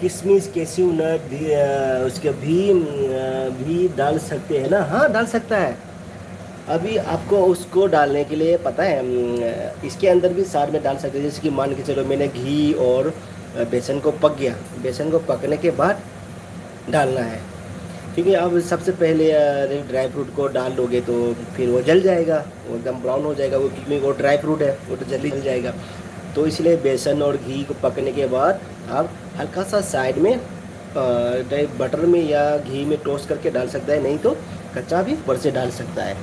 किशमिश, कैश्यू नट भी उसके भी डाल सकते हैं ना? हाँ, डाल सकता है। अभी आपको उसको डालने के लिए पता है, इसके अंदर भी सार में डाल सकते हैं। जैसे कि मान के चलो मैंने घी और बेसन को पक गया, बेसन को पकने के बाद डालना है, क्योंकि अब सबसे पहले ड्राई फ्रूट को डाल दोगे तो फिर वो जल जाएगा, वो एकदम ब्राउन हो जाएगा, वो क्योंकि वो ड्राई फ्रूट है, वो तो जल्दी जल जाएगा। तो इसलिए बेसन और घी को पकने के बाद आप हल्का सा साइड में बटर में या घी में टोस्ट करके डाल सकता है, नहीं तो कच्चा भी ऊपर से डाल सकता है।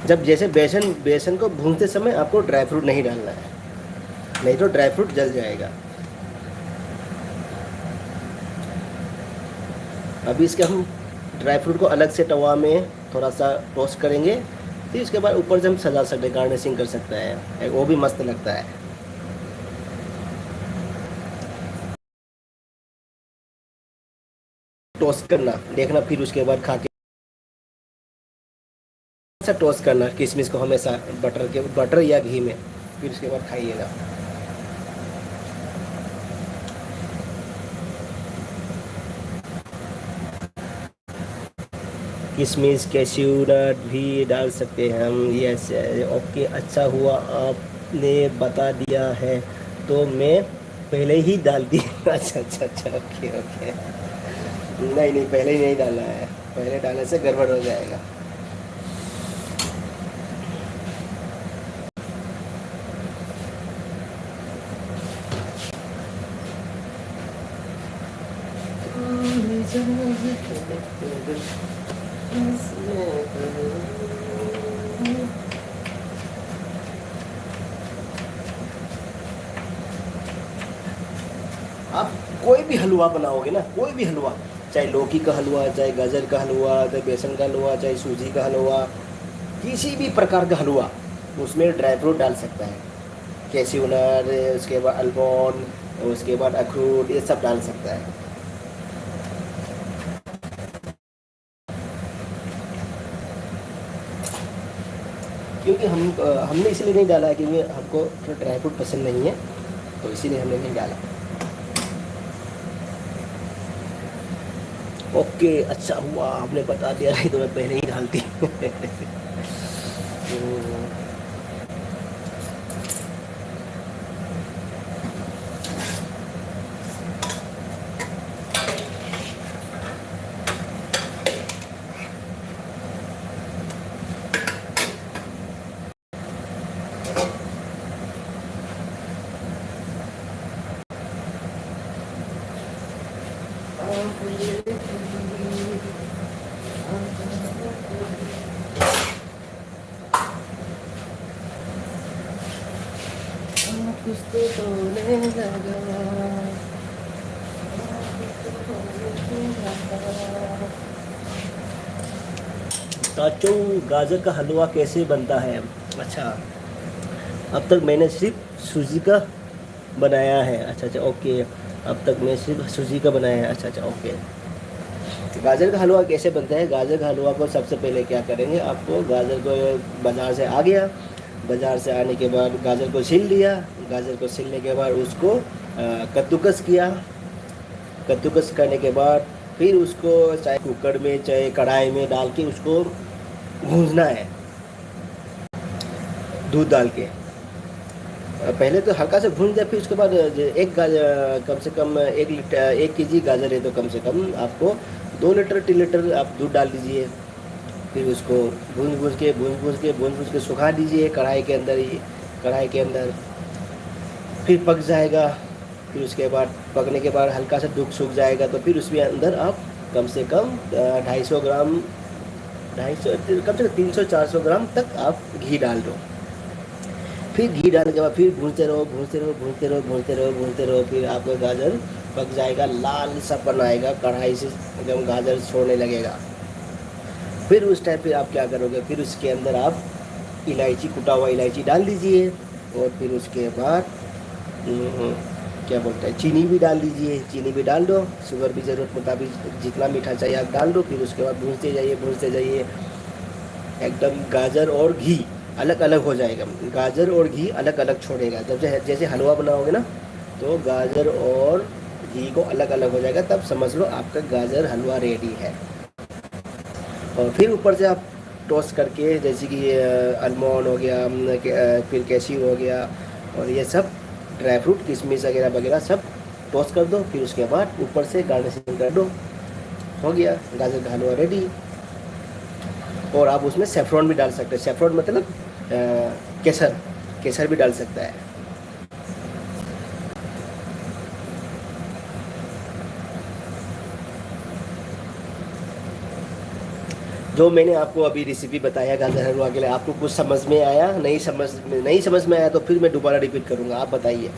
जब जैसे बेसन बेसन को भूनते समय आपको ड्राई फ्रूट नहीं डालना है, नहीं तो ड्राई फ्रूट जल जाएगा। अभी इसके हम ड्राई फ्रूट को अलग से तवा में थोड़ा सा टोस्ट करेंगे, फिर इसके बाद ऊपर से हम सजा सकते हैं, गार्निशिंग कर सकते हैं, वो भी मस्त लगता है। टोस्ट करना देखना, फिर उसके बाद खा के ऐसा टोस्ट करना किशमिश को हमेशा बटर या घी में, फिर उसके बाद खाइएगा। किशमिश कैश्यू नट भी डाल सकते हैं हम। यस ओके, अच्छा हुआ आपने बता दिया है, तो मैं पहले ही डाल दी। अच्छा अच्छा अच्छा, ओके ओके। नहीं नहीं, पहले ही नहीं डालना है, पहले डालने से गड़बड़ हो जाएगा। आप कोई भी हलवा बनाओगे ना, कोई भी हलवा, चाहे लौकी का हलवा, चाहे गाजर का हलवा, चाहे बेसन का हलवा, चाहे सूजी का हलवा, किसी भी प्रकार का हलवा, उसमें ड्राई फ्रूट डाल सकता है। कैश्यू नट, उसके बाद आलमंड, उसके बाद अखरोट, ये सब डाल सकता है। क्योंकि हमने इसलिए नहीं डाला है क्योंकि हमको ड्राई फ्रूट पसंद नहीं है, तो इसीलिए हमने नहीं डाला। ओके, अच्छा हुआ आपने बता दिया, नहीं तो मैं पहले ही डालती। चाचू, गाजर का हलवा कैसे बनता है? अच्छा, अब तक मैंने सिर्फ सूजी का बनाया है। अच्छा अच्छा ओके, अब तक मैं सिर्फ सूजी का बनाया है। अच्छा अच्छा ओके। गाजर का हलवा कैसे बनता है? गाजर का हलवा को सबसे पहले क्या करेंगे, आपको गाजर को बाज़ार से आ गया, बाज़ार से आने के बाद गाजर को छील लिया, गाजर को छीलने के बाद उसको कद्दूकस किया, कद्दूकस करने के बाद फिर उसको चाहे कुकर में चाहे कढ़ाई में डाल के उसको भूनना है, दूध डाल के। पहले तो हल्का से भून जाए, फिर उसके बाद एक गाजर कम से कम 1 केजी गाजर है तो कम से कम आपको 2 लीटर 3 लीटर आप दूध डाल दीजिए। फिर उसको भून के सुखा दीजिए कढ़ाई के अंदर ही, कढ़ाई के अंदर फिर पक जाएगा। फिर उसके बाद पकने के बाद हल्का सा दूध सूख जाएगा, तो फिर उसके अंदर आप कम से कम 250 ग्राम, 250 कम से कम 300-400 ग्राम तक आप घी डाल दो। फिर घी डालने के बाद फिर भूनते रहो, फिर आपका गाजर पक जाएगा, लाल सा बनाएगा, कढ़ाई से एकदम गाजर छोड़ने लगेगा। फिर उस टाइम फिर आप क्या करोगे, फिर उसके अंदर आप इलायची, कुटा हुआ इलायची डाल दीजिए, और फिर उसके बाद क्या बोलते हैं, चीनी भी डाल दीजिए, चीनी भी डाल दो, शुगर भी ज़रूरत मुताबिक जितना मीठा चाहिए आप डाल दो। फिर उसके बाद भूनते जाइए, एकदम गाजर और घी अलग अलग हो जाएगा, गाजर और घी अलग अलग छोड़ेगा। जब जैसे हलवा बनाओगे ना, तो गाजर और घी को अलग अलग हो जाएगा, तब समझ लो आपका गाजर हलवा रेडी है। और फिर ऊपर से आप टोस्ट करके, जैसे कि आलमंड हो गया, फिर कैश्यू हो गया, और ये सब ड्राई फ्रूट किशमिश वगैरह वगैरह सब टोस्ट कर दो। फिर उसके बाद ऊपर से गार्निशिंग कर दो, हो गया गाजर का हलवा रेडी। और आप उसमें सेफ्रॉन भी डाल सकते हैं। सेफ्रॉन मतलब केसर, केसर भी डाल सकता है। जो मैंने आपको अभी रेसिपी बताया गाजर हलवा के लिए, आपको कुछ समझ में आया? नहीं समझ में आया तो फिर मैं दोबारा रिपीट करूँगा, आप बताइए।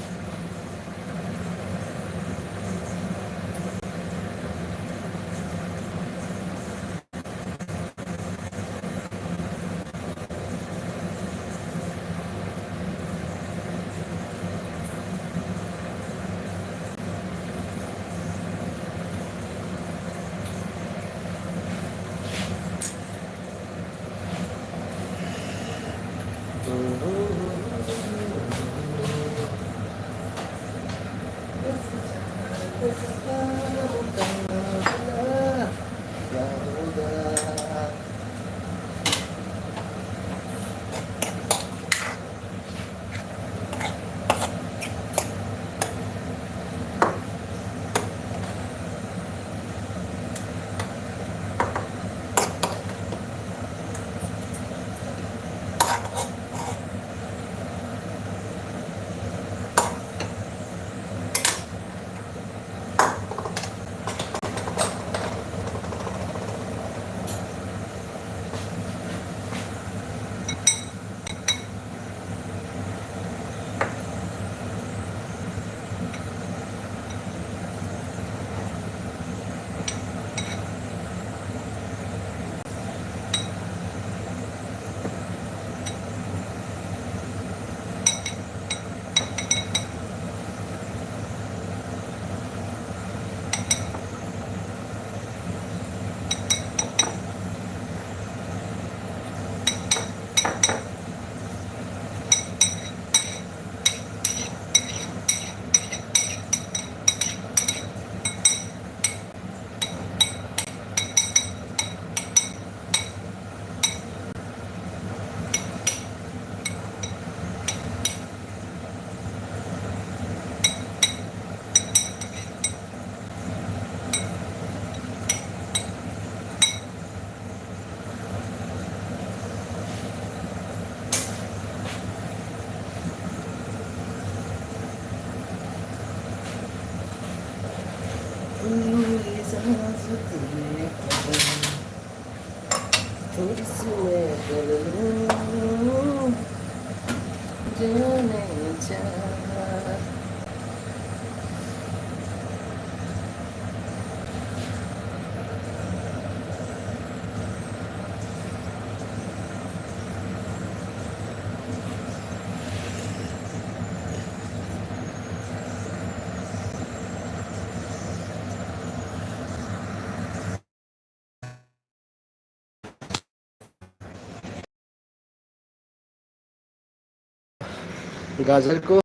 गाजर को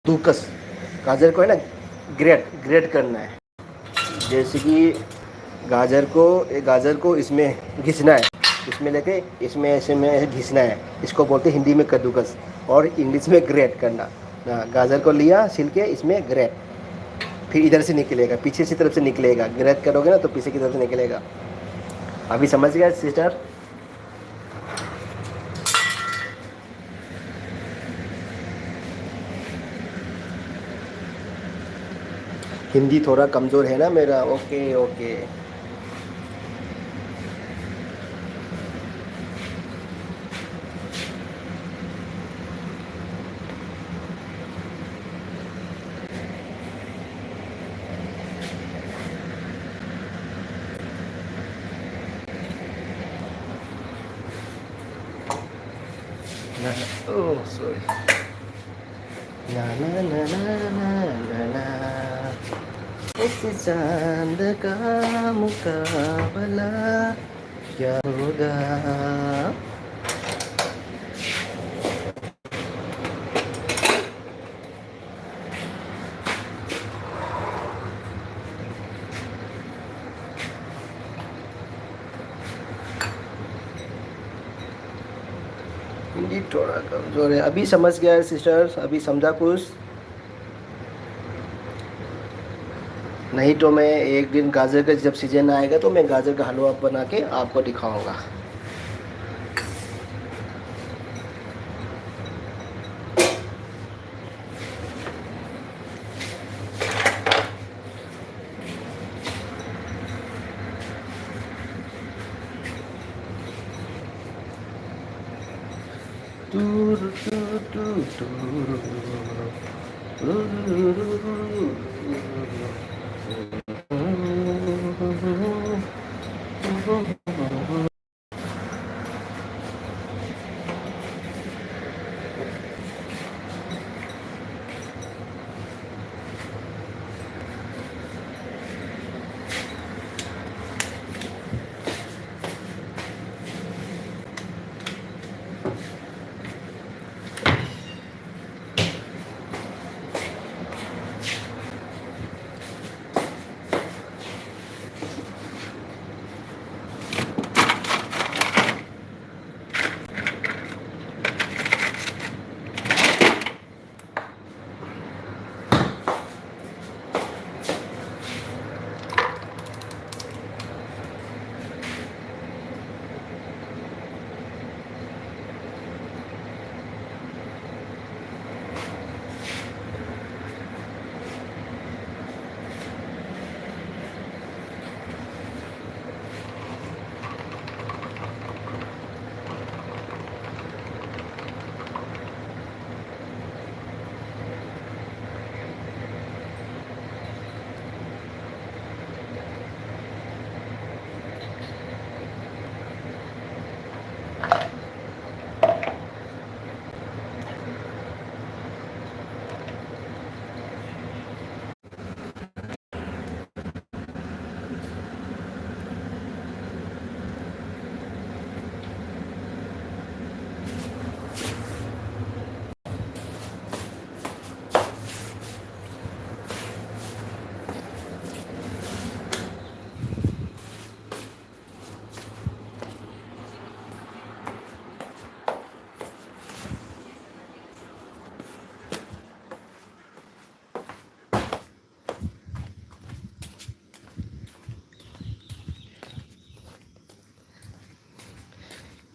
दूकस, गाजर को है ना ग्रेट ग्रेट करना है। जैसे कि गाजर को इसमें घिसना है, इसमें लेके इसमें ऐसे में ऐसे घिसना है। इसको बोलते हैं हिंदी में कद्दूकस और इंग्लिश में ग्रेट करना। गाजर को लिया छिल के, इसमें ग्रेट, फिर इधर से निकलेगा, पीछे की तरफ से निकलेगा। ग्रेट करोगे ना तो पीछे की तरफ से निकलेगा। अभी समझ गया सिस्टर? हिंदी थोड़ा कमज़ोर है ना मेरा। Okay okay. Oh sorry. ना ना ना ना ना ना ना, इस चांद का मुकाबला क्या होगा। थोड़ा कमजोर है, अभी समझ गया सिस्टर, अभी समझा कुछ। नहीं तो मैं एक दिन गाजर का जब सीजन आएगा तो मैं गाजर का हलवा बना के आपको दिखाऊंगा।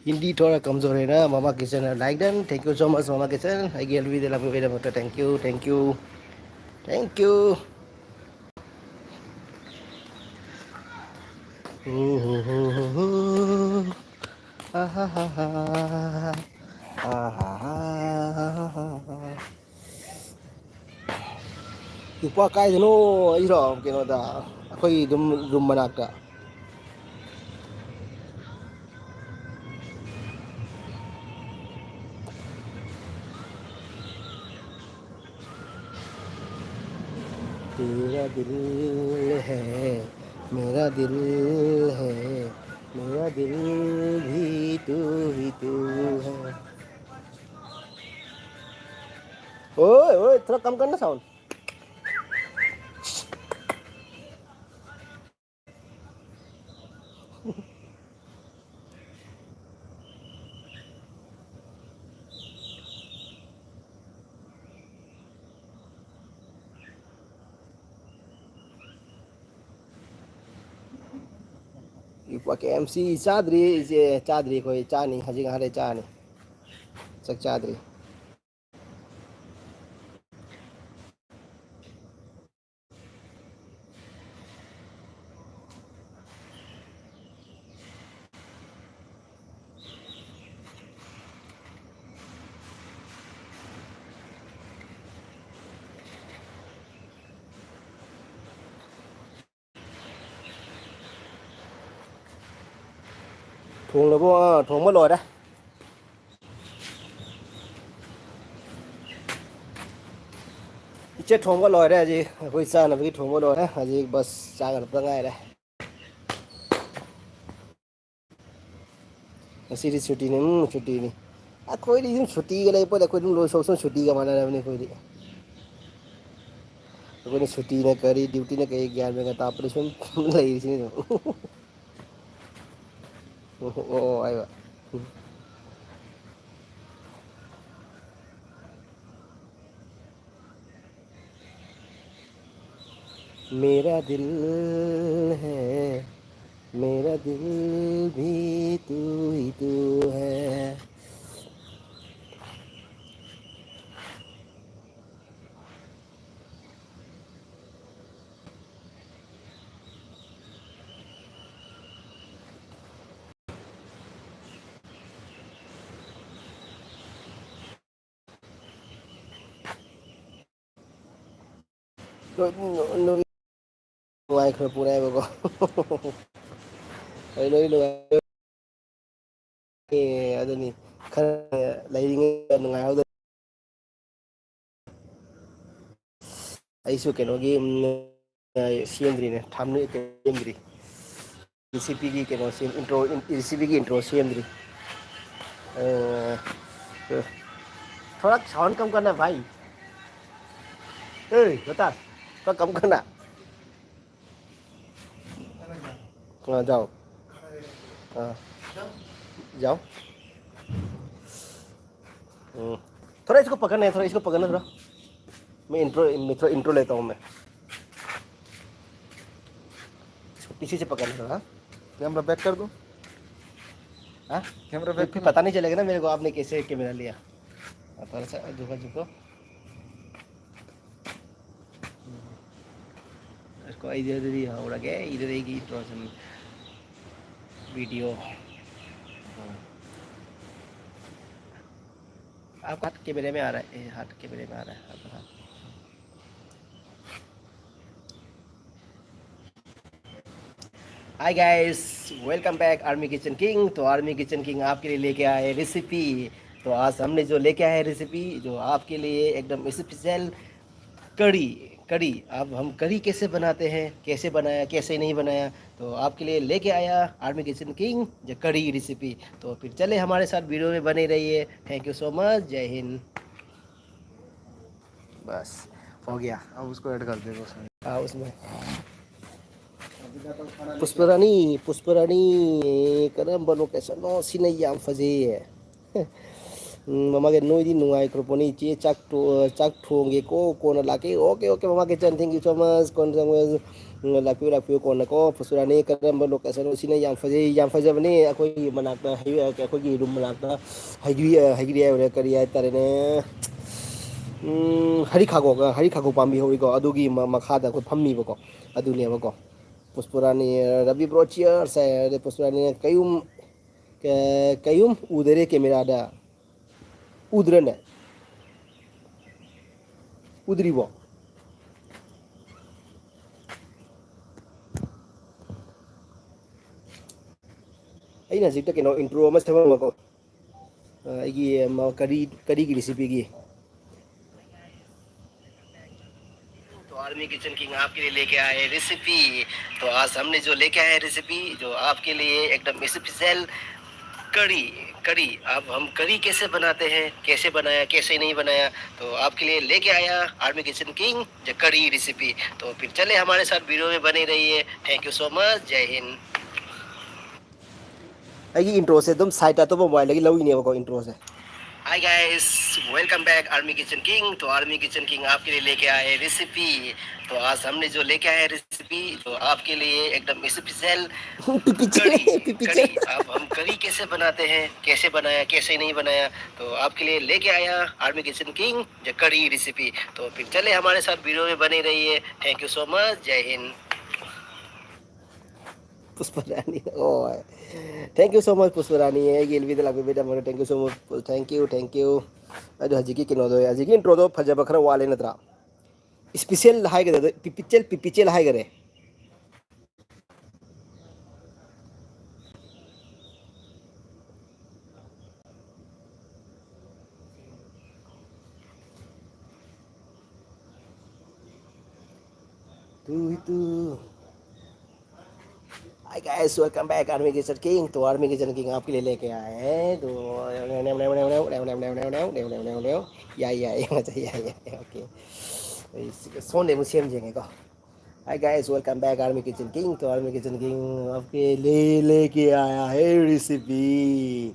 हिंदी थोड़ा कमजोर है ना mama kitchen like then thank you so much mama kitchen I गेल we love you thank you thank you thank you नुपा कायदनो इरो केनोदा अखोई दुम रूम मनाका तेरा दिल है मेरा दिल है मेरा दिल भी तू है ओए ओए थोड़ा कम करना साउंड ꯏꯄꯥ KMC ꯆꯥꯗ꯭ꯔꯤ ꯏꯆꯦ ꯆꯥꯗ꯭ꯔꯤ ꯑꯩꯈꯣꯏ ꯆꯥꯅꯤ ꯍꯧꯖꯤꯛ ꯉꯥꯏꯍꯥꯛ ꯂꯩ ꯆꯥꯅꯤ ꯆꯥꯛ ꯆꯥꯗ꯭ꯔꯤ ꯊꯣꯡꯂꯕꯣ ꯊꯣꯡꯕ ꯂꯣꯏꯔꯦ ꯏꯆꯦ ꯊꯣꯡꯕ ꯂꯣꯏꯔꯦ ꯍꯧꯖꯤꯛ ꯑꯩꯈꯣꯏ ꯆꯥꯅꯕꯒꯤ ꯊꯣꯡꯕ ꯂꯣꯏꯔꯦ ꯍꯧꯖꯤꯛ ꯕꯁ ꯆꯥꯒꯗꯕ ꯉꯥꯏꯔꯦ ꯉꯁꯤꯗꯤ ꯁꯨꯇꯤꯅꯤ ꯁꯨꯇꯤꯅꯤ ꯑꯩꯈꯣꯏꯗꯤ ꯑꯗꯨꯝ ꯁꯨꯇꯤꯒ ꯂꯩ ꯄꯣꯠ ꯑꯩꯈꯣꯏ ꯑꯗꯨꯝ ꯂꯣꯏ ꯁꯣꯛꯁꯨ ꯁꯨꯇꯤꯒ ꯃꯥꯟꯅꯔꯕꯅꯤ ꯑꯩꯈꯣꯏꯗꯤ ꯑꯩꯈꯣꯏꯅ ꯁꯨꯇꯤꯅ ꯀꯔꯤ ꯗ꯭ꯌꯨꯇꯤꯅ ꯀꯔꯤ ꯒ꯭ꯌꯥꯟ ꯃꯦꯟꯒ ꯇꯥꯗꯦ ꯁꯨꯝ ꯂꯩꯔꯤꯁꯤꯅꯤ ꯑꯗꯨꯝ ꯑꯣ ꯑꯣ ꯍꯥꯏꯕ मेरा दिल है, मेरा दिल भी तू ही तू है. Ngoài khởi phụ này mà có. Nói ꯑꯗꯨꯅꯤ ꯈꯔ ꯂꯩꯔꯤꯉꯩ ꯅꯨꯡꯉꯥꯏꯍꯧꯗ. ꯑꯩꯁꯨ ꯀꯩꯅꯣꯒꯤ ꯁꯦꯝꯗ꯭ꯔꯤꯅꯦ ꯊꯝꯅ ꯁꯦꯝꯗ꯭ꯔꯤ ꯔꯤꯁꯤꯄꯤꯒꯤ ꯀꯩꯅꯣ ꯏꯟꯇ꯭ꯔꯣ ꯔꯤꯁꯤꯄꯤꯒꯤ ꯏꯟꯇ꯭रो ꯁꯦꯝꯗ꯭ꯔꯤ. थोड़ा साउंड कम करना भाई. ए बता थोड़ा कम करना. हाँ जाओ. हाँ जाओ. थोड़ा इसको पकड़ना है, थोड़ा इसको पकड़ना थोड़ा. मैं थोड़ा इंट्रो लेता हूँ मैं. इसको पीछे से पकड़ना थोड़ा. कैमरा बैक कर दो. हाँ कैमरा बैक फिर कर. पता नहीं चलेगा ना मेरे को आपने कैसे कैमरा लिया. थोड़ा सा झुको झुको. इसको इधर ही हाँ उड़ा गया इधर एक ही थोड़ा सा वीडियो. आप हाथ कैमरे में आ रहा है, हाथ कैमरे में आ रहा है आपका हाथ. हाय guys, welcome back army kitchen king. तो आर्मी किचन किंग आपके लिए लेके आए रेसिपी. तो आज हमने जो लेके आए रेसिपी जो आपके लिए एकदम स्पेशल कड़ी. कड़ी अब हम कड़ी कैसे बनाते हैं, कैसे बनाया कैसे नहीं बनाया, तो आपके लिए लेके आया आर्मी किचन किंग जो कड़ी रेसिपी. तो फिर चले हमारे साथ वीडियो में बने रहिए. Thank you so much. जय हिंद. बस हो गया. अब उसको ऐड कर दे बस. उसमें पुष्परानी पुष्परानी ꯀꯔꯝꯕ ꯂꯣꯀꯦꯁꯟꯅꯣ ꯁꯤꯅ ꯌꯥꯝ ꯐꯖꯩꯌꯦ. ꯃꯃꯥꯒꯤ ꯅꯣꯏꯗꯤ ꯅꯨꯡꯉꯥꯏꯈ꯭ꯔꯄꯣꯅꯤ ꯏꯆꯦ ꯆꯥꯛ ꯊꯣꯡꯒꯦꯀꯣ ꯀꯣꯟꯅ ꯂꯥꯛꯀꯦ. ꯑꯣꯀꯦ ꯑꯣꯀꯦ ꯃꯃꯥ ꯀꯤꯆꯟ ꯊꯦꯡꯛ ꯌꯨ ꯁꯣ ꯃꯆ. ꯀꯣꯟꯅ ꯂꯥꯛꯄꯤꯌꯨ ꯂꯥꯛꯄꯤꯌꯨ ꯀꯣꯟꯅꯀꯣ. ꯄꯨꯁꯄꯔꯥꯅꯤ ꯀꯔꯝꯕ ꯂꯣꯀꯦꯁꯟꯅꯣ ꯁꯤꯅ ꯌꯥꯝ ꯐꯖꯩ. ꯌꯥꯝ ꯐꯖꯕꯅꯦ ꯑꯩꯈꯣꯏꯒꯤ ꯃꯅꯥꯛꯇ ꯑꯩꯈꯣꯏꯒꯤ ꯔꯨꯝ ꯃꯅꯥꯛꯇ ꯍꯩꯒ꯭ꯔꯤ ꯍꯥꯏꯕꯔ ꯀꯔꯤ ꯍꯥꯏꯇꯥꯔꯦꯅꯦ. ꯍꯔꯤꯈꯥꯒꯣꯛ ꯄꯥꯝꯕꯤ ꯍꯧꯋꯤꯀꯣ ꯑꯗꯨꯒꯤ ꯃꯈꯥꯗ ꯑꯩꯈꯣꯏ ꯐꯝꯃꯤꯕꯀꯣ ꯑꯗꯨꯅꯦꯕꯀꯣ. पुष्परानी रवि ब्रो चियर्स है. पुष्परानी कयूम कयूम उधरे कैमरादा उधरने उधरीबो. ꯑꯩꯅ ꯍꯧꯖꯤꯛꯇ ꯀꯩꯅꯣ ꯏꯟꯇ꯭ꯔꯣ ꯑꯃ ꯁꯦꯝꯃꯝꯕꯀꯣ ꯑꯩꯒꯤ ꯀꯔꯤꯒꯤ रेसिपीगी. तो आर्मी किचन किंग आपके लिए लेके आए रेसिपी. तो आज हमने जो लेके आए रेसिपी जो आपके लिए एकदम स्पेशल कड़ी. कड़ी अब हम कड़ी कैसे बनाते हैं, कैसे बनाया कैसे नहीं बनाया, तो आपके लिए लेके आया आर्मी किचन किंग जो कड़ी रेसिपी. तो फिर चले हमारे साथ वीडियो में बने रहिए. Thank you so much. जय हिंद. ꯑꯩꯒꯤ ꯏꯟꯇ꯭ꯔꯣꯁꯦ ꯑꯗꯨꯝ ꯁꯥꯏꯠꯇ ꯑꯇꯣꯞꯄ ꯃꯣꯕꯥꯏꯜꯗꯒꯤ ꯂꯧꯏꯅꯦꯕꯀꯣ ꯏꯟꯇ꯭ꯔꯣꯁꯦ. Hi guys, welcome back army kitchen king. तो आर्मी किचन किंग आपके लिए लेके आए रेसिपी. तो आज हमने जो लेके आए रेसिपी जो आपके लिए एकदम स्पेशल कड़ी. कड़ी अब हम कड़ी कैसे बनाते हैं, कैसे बनाया कैसे नहीं बनाया, तो आपके लिए लेके आया आर्मी किचन किंग जो कड़ी रेसिपी. तो फिर चले हमारे साथ वीडियो में बने रहिए. Thank you so much. जय हिंद. पुष्परानी ओए thank you so much Pushparani ꯑꯩꯒꯤ ꯑꯦꯜꯕꯤꯗ ꯂꯥꯛꯄꯤꯕꯒꯤꯗꯃꯛꯇ thank you so ꯃꯆ. Thank you. ꯑꯗꯣ ꯍꯧꯖꯤꯛꯀꯤ ꯀꯩꯅꯣꯗꯣ ꯍꯧꯖꯤꯛꯀꯤ ꯏꯟꯇ꯭ꯔꯣꯗꯣ ꯐꯖꯕ ꯈꯔ ꯋꯥꯠꯂꯦ ꯅꯠꯇ꯭ꯔꯥ. ꯏꯁꯄꯤꯁꯦꯜ ꯍꯥꯏꯒꯗꯕ ꯄꯤꯄꯤꯆꯦꯜ ꯍꯥꯏꯒꯔꯦ. तू हाय guys, welcome back army kitchen king. तो आर्मी किचन किंग आपके लिए लेके आए हैं तो या ओके सोने में सेम जगह. हाय guys, welcome back army kitchen king. तो आर्मी किचन किंग आपके लिए लेके आया है रेसिपी.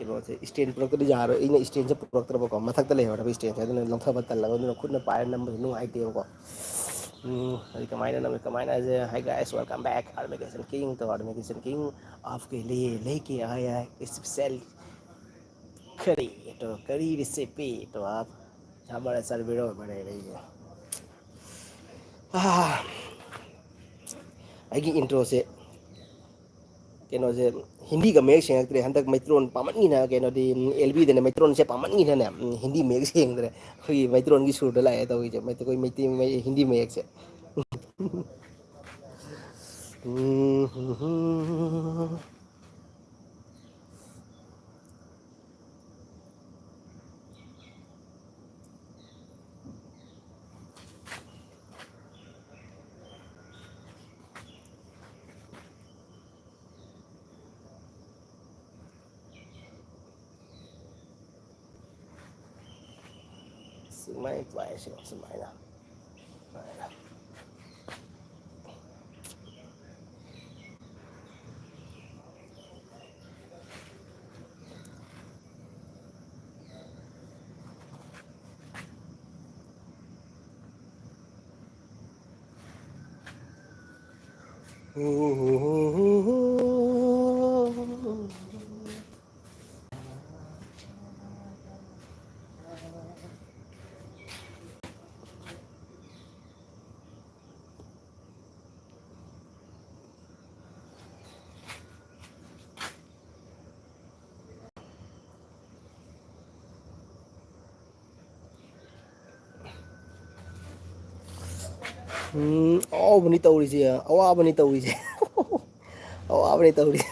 ꯀꯩꯅꯣꯁꯦ ꯏꯁꯇꯦꯟ ꯄꯨꯔꯛꯇꯗꯤ ꯌꯥꯔꯣꯏ ꯑꯩꯅ ꯏꯁꯇꯦꯟꯁꯦ ꯄꯨꯔꯛꯇ꯭ꯔꯕꯀꯣ ꯃꯊꯛꯇ ꯂꯩꯍꯧꯔꯕ ꯏꯁꯇꯦꯟꯁꯦ ꯑꯗꯨꯅ ꯂꯧꯊꯕ ꯇꯜꯂꯒ ꯑꯗꯨꯅ ꯈꯨꯠꯅ ꯄꯥꯏꯔ ꯅꯝꯕꯁꯨ ꯅꯨꯡꯉꯥꯏꯇꯦꯕꯀꯣ अभी कमाइना ना कमाइना है hi guys welcome back army kitchen king तो आर्मिकेशन किंग आपके लिए लेके आया है स्पेशल करी तो करी रेसिपी तो आप हमारे साथ वीडियो में बने रहिए अगी इंट्रो से कहोसे हिंदी का मेघ सेंगद्रे हंदक मैत्रोन पामनगिना कहोदी एलबी देने मैत्रोन से पामनगिना हिंदी मेघ सेंगद्रे अखोई मैत्रोन की सुर लाए तौजे मैत्रो कोई मैती हिंदी मेघ से Sumai play sih sumai lah. ꯑꯋꯥꯕꯅꯤ ꯇꯧꯔꯤꯁꯦ ꯑꯋꯥꯕꯅꯤ ꯇꯧꯔꯤꯁꯦ ꯑꯋꯥꯕꯅꯤ ꯇꯧꯔꯤꯁꯦ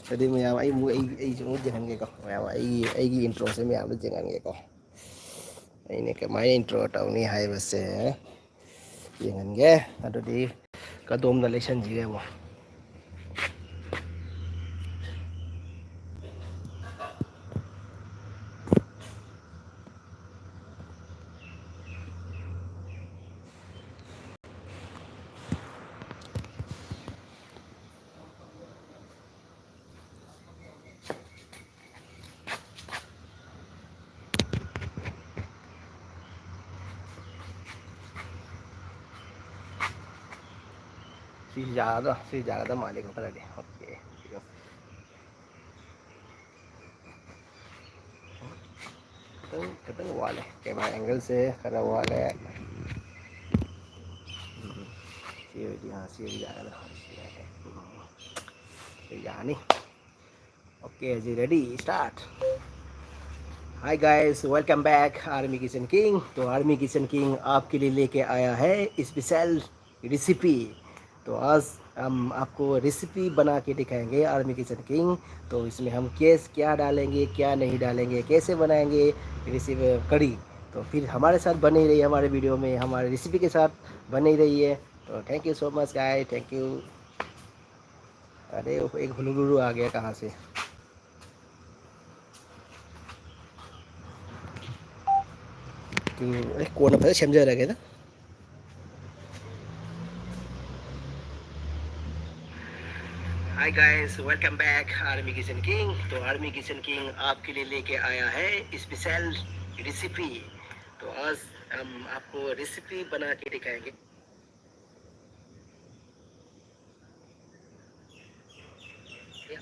ꯑꯗꯨꯗꯤ ꯃꯌꯥꯝ ꯑꯩꯁꯨ ꯑꯃꯨꯛ ꯌꯦꯡꯍꯟꯒꯦꯀꯣ ꯃꯌꯥꯝ ꯑꯩꯒꯤ ꯏꯟꯇ꯭ꯔꯣꯁꯦ ꯃꯌꯥꯝꯗ ꯌꯦꯡꯍꯟꯒꯦꯀꯣ ꯑꯩꯅ ꯀꯃꯥꯏꯅ ꯏꯟꯇ꯭ꯔꯣ ꯇꯧꯅꯤ ꯍꯥꯏꯕꯁꯦ ꯌꯦꯡꯍꯟꯒꯦ ꯑꯗꯨꯗꯤ ꯀꯗꯣꯝꯗ ꯂꯩꯁꯟꯁꯤꯒꯦ ꯑꯃꯨꯛ ꯁꯤ ꯌꯥꯒꯗ ꯃꯥꯜꯂꯦꯀꯣ ꯈꯔꯗꯤ ꯑꯣꯀꯦ खतंग वाले कैमरा एंगल से खरा वाले यानी ओके जी ready start hi guys welcome back army kitchen king तो आर्मी किचन किंग आपके लिए लेके आया है स्पेशल रेसिपी तो आज हम आपको रेसिपी बना के दिखाएंगे आर्मी किचन किंग तो इसमें हम क्या डालेंगे क्या नहीं डालेंगे कैसे बनाएंगे रेसिपी कड़ी तो फिर हमारे साथ बने रहिए हमारे वीडियो में हमारे रेसिपी के साथ बने रहिए तो thank you so much guy thank you अरे एक हुलुलुलु आ गया कहाँ से कौन पता समझा ना हाय guys welcome back army kitchen king तो आर्मी किचन किंग आपके लिए लेके आया है स्पेशल रेसिपी तो आज हम आपको रेसिपी बना के दिखाएंगे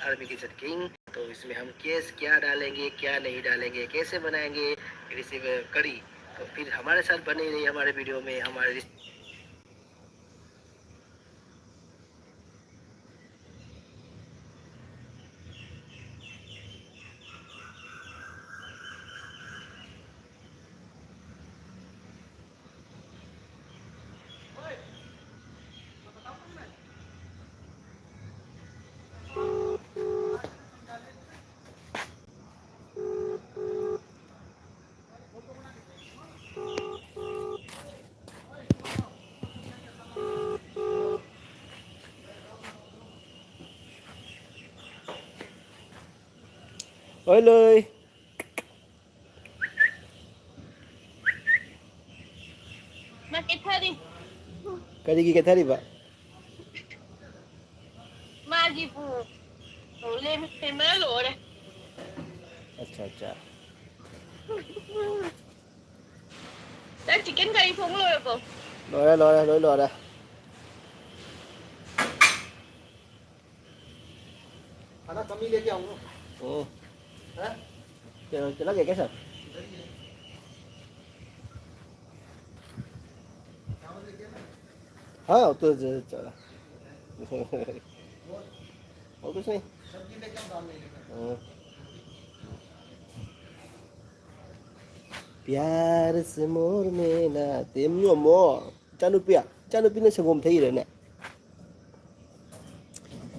आर्मी किचन किंग तो इसमें हम क्या डालेंगे क्या नहीं डालेंगे कैसे बनाएंगे रेसिपी कड़ी तो फिर हमारे साथ बने रहिए हमारे वीडियो में हमारे ôi lười Kali gigi tadi, Pak. Magi, Bu. lên mấy lụa đây. अच्छा Đấy chicken curry phun luôn rồi cô. lôi ra खाना कम ही लेके आऊंगा ừ. हैं Cho nó kìa cái sừng हाँ तो चला और कुछ नहीं सब्जी लेके आऊं दाल नहीं लेके हाँ। प्यार से मोर में ना तेम न्यो मो chanu pina sangom thấy rồi nè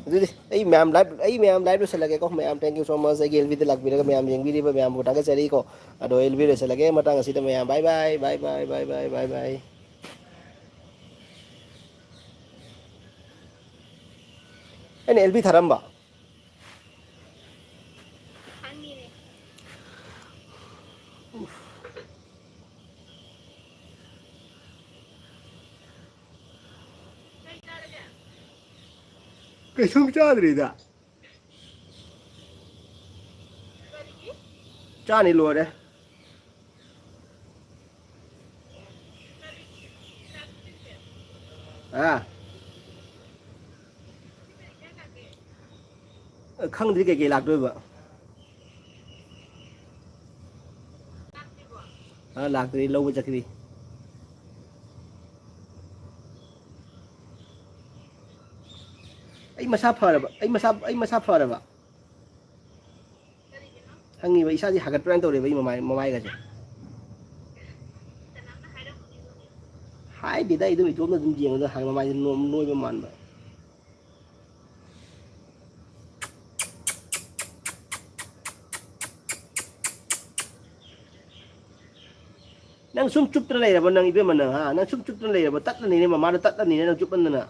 đi ấy mẹ em live rồi sẽ lagi kok mẹ em thank you so much lagi LV lag video mẹ em yang video mẹ em buat agak seri kok ado LV rồi sẽ lagi matang sih mẹ em bye bye anh LV tharam ba Ăn đi này. Đây ra đây nè. cái sung cha gì đó Đây đi chứ. cha này lùa đấy à không thì cái lạc đôi vợ à, lạc thì lâu bây giờ đi ấy mà sắp phở rồi ấy mà sắp phở rồi vợ thằng gì vậy sao gì hạt trend tôi để vậy mà mày cái gì hai đi đây tôi bị trốn nó dừng dừng rồi hàng mà mày nuôi mà mặn vậy nang sum chup tra lei ba nang ibe man ha nang sum chup tra lei ba tat ni ma ma tat ni nang chup an na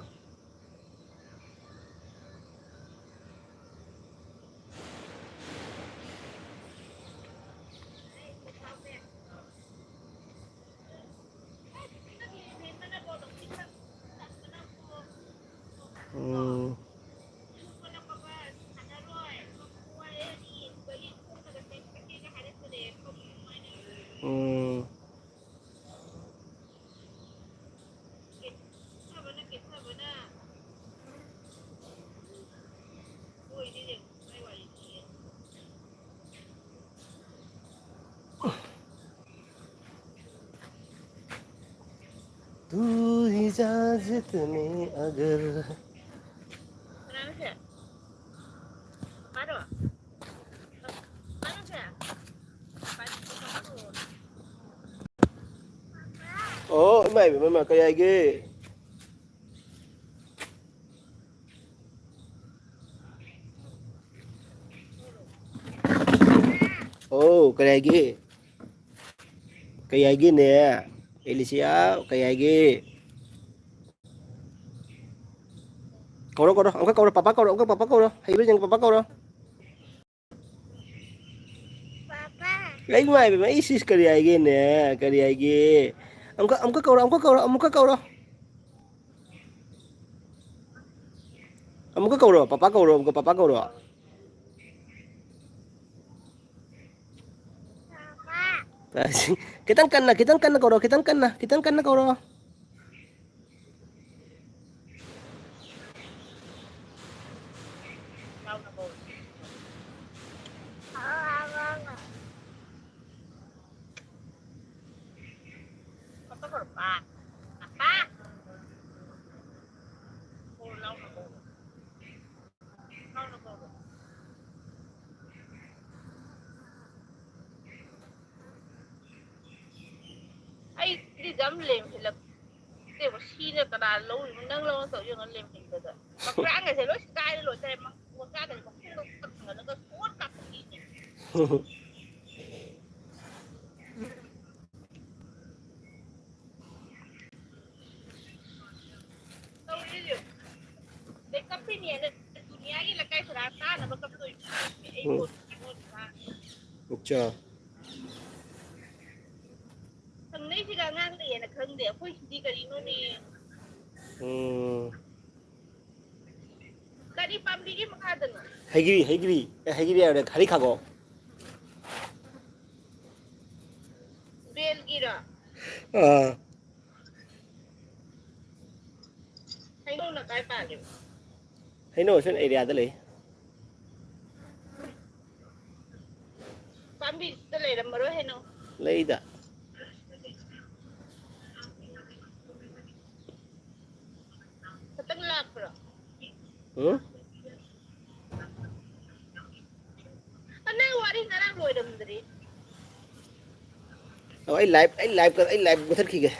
तू इजाजत में अगर Mana sih? Mana? Mana sih? oh mày cái ai ghê oh cái ai ghê nè Alicia cái ai ghê câu đó ông có câu đó papa câu đó ông có papa câu đó hay biếtยังpapa câu đó Papa. lấy mày mày isis cái ai ghê nè cái ai ghê ông có câu đó ông có câu đó ông có câu đó ông có câu đó papa câu đó ông có papa câu đó kita kan na câu đó kita kan na câu đó Đâu là bồn. Papa có ba. Papa. Bồn lâu là bồn. Lâu là bồn. Ai đi dám lên thì là để mà xin được cả đàn lâu thì mình nâng lâu sợ dương nó lên thì được rồi. Mà ra ngày thì nó sky rồi xem mà một ra thì nó không nó có cốt cặp gì. Đâu đi được. Để cấp thì nhẹ được. Dunia ini là cái serata nó cấp rồi. अच्छा Thằng này thì là ngang để là khẩn để phơi đi cái nó đi. ꯀꯔꯤ ꯄꯥꯝꯕꯤꯒꯤ ꯃꯈꯥꯗꯅꯣ ꯍꯩꯒꯤꯔꯤ ꯍꯥꯏꯔꯦ ꯈꯔꯤ ꯈꯥꯒꯣ ꯕꯦꯜꯒꯤꯔꯣ ꯑꯥ ꯍꯩꯅꯧꯅ ꯀꯥꯏ ꯄꯥꯜꯂꯤꯕ ꯍꯩꯅꯧ ꯑꯁꯣꯝ ꯑꯦꯔꯤꯌꯥꯗ ꯂꯩ ꯄꯥꯝꯕꯤꯁꯤꯗ ꯂꯩꯔꯝꯃꯔꯣꯏ ꯍꯩꯅꯧ ꯂꯩꯗ ꯈꯤꯇꯪ ꯂꯥꯞꯄ꯭ꯔꯣ ꯎꯝ ꯅꯪ ꯋꯥꯔꯤ ꯉꯔꯥꯡ ꯂꯣꯏꯔꯝꯗ꯭ꯔꯤ ꯑꯩ ꯂꯥꯏꯚ ꯃꯨꯊꯠꯈꯤꯒꯦ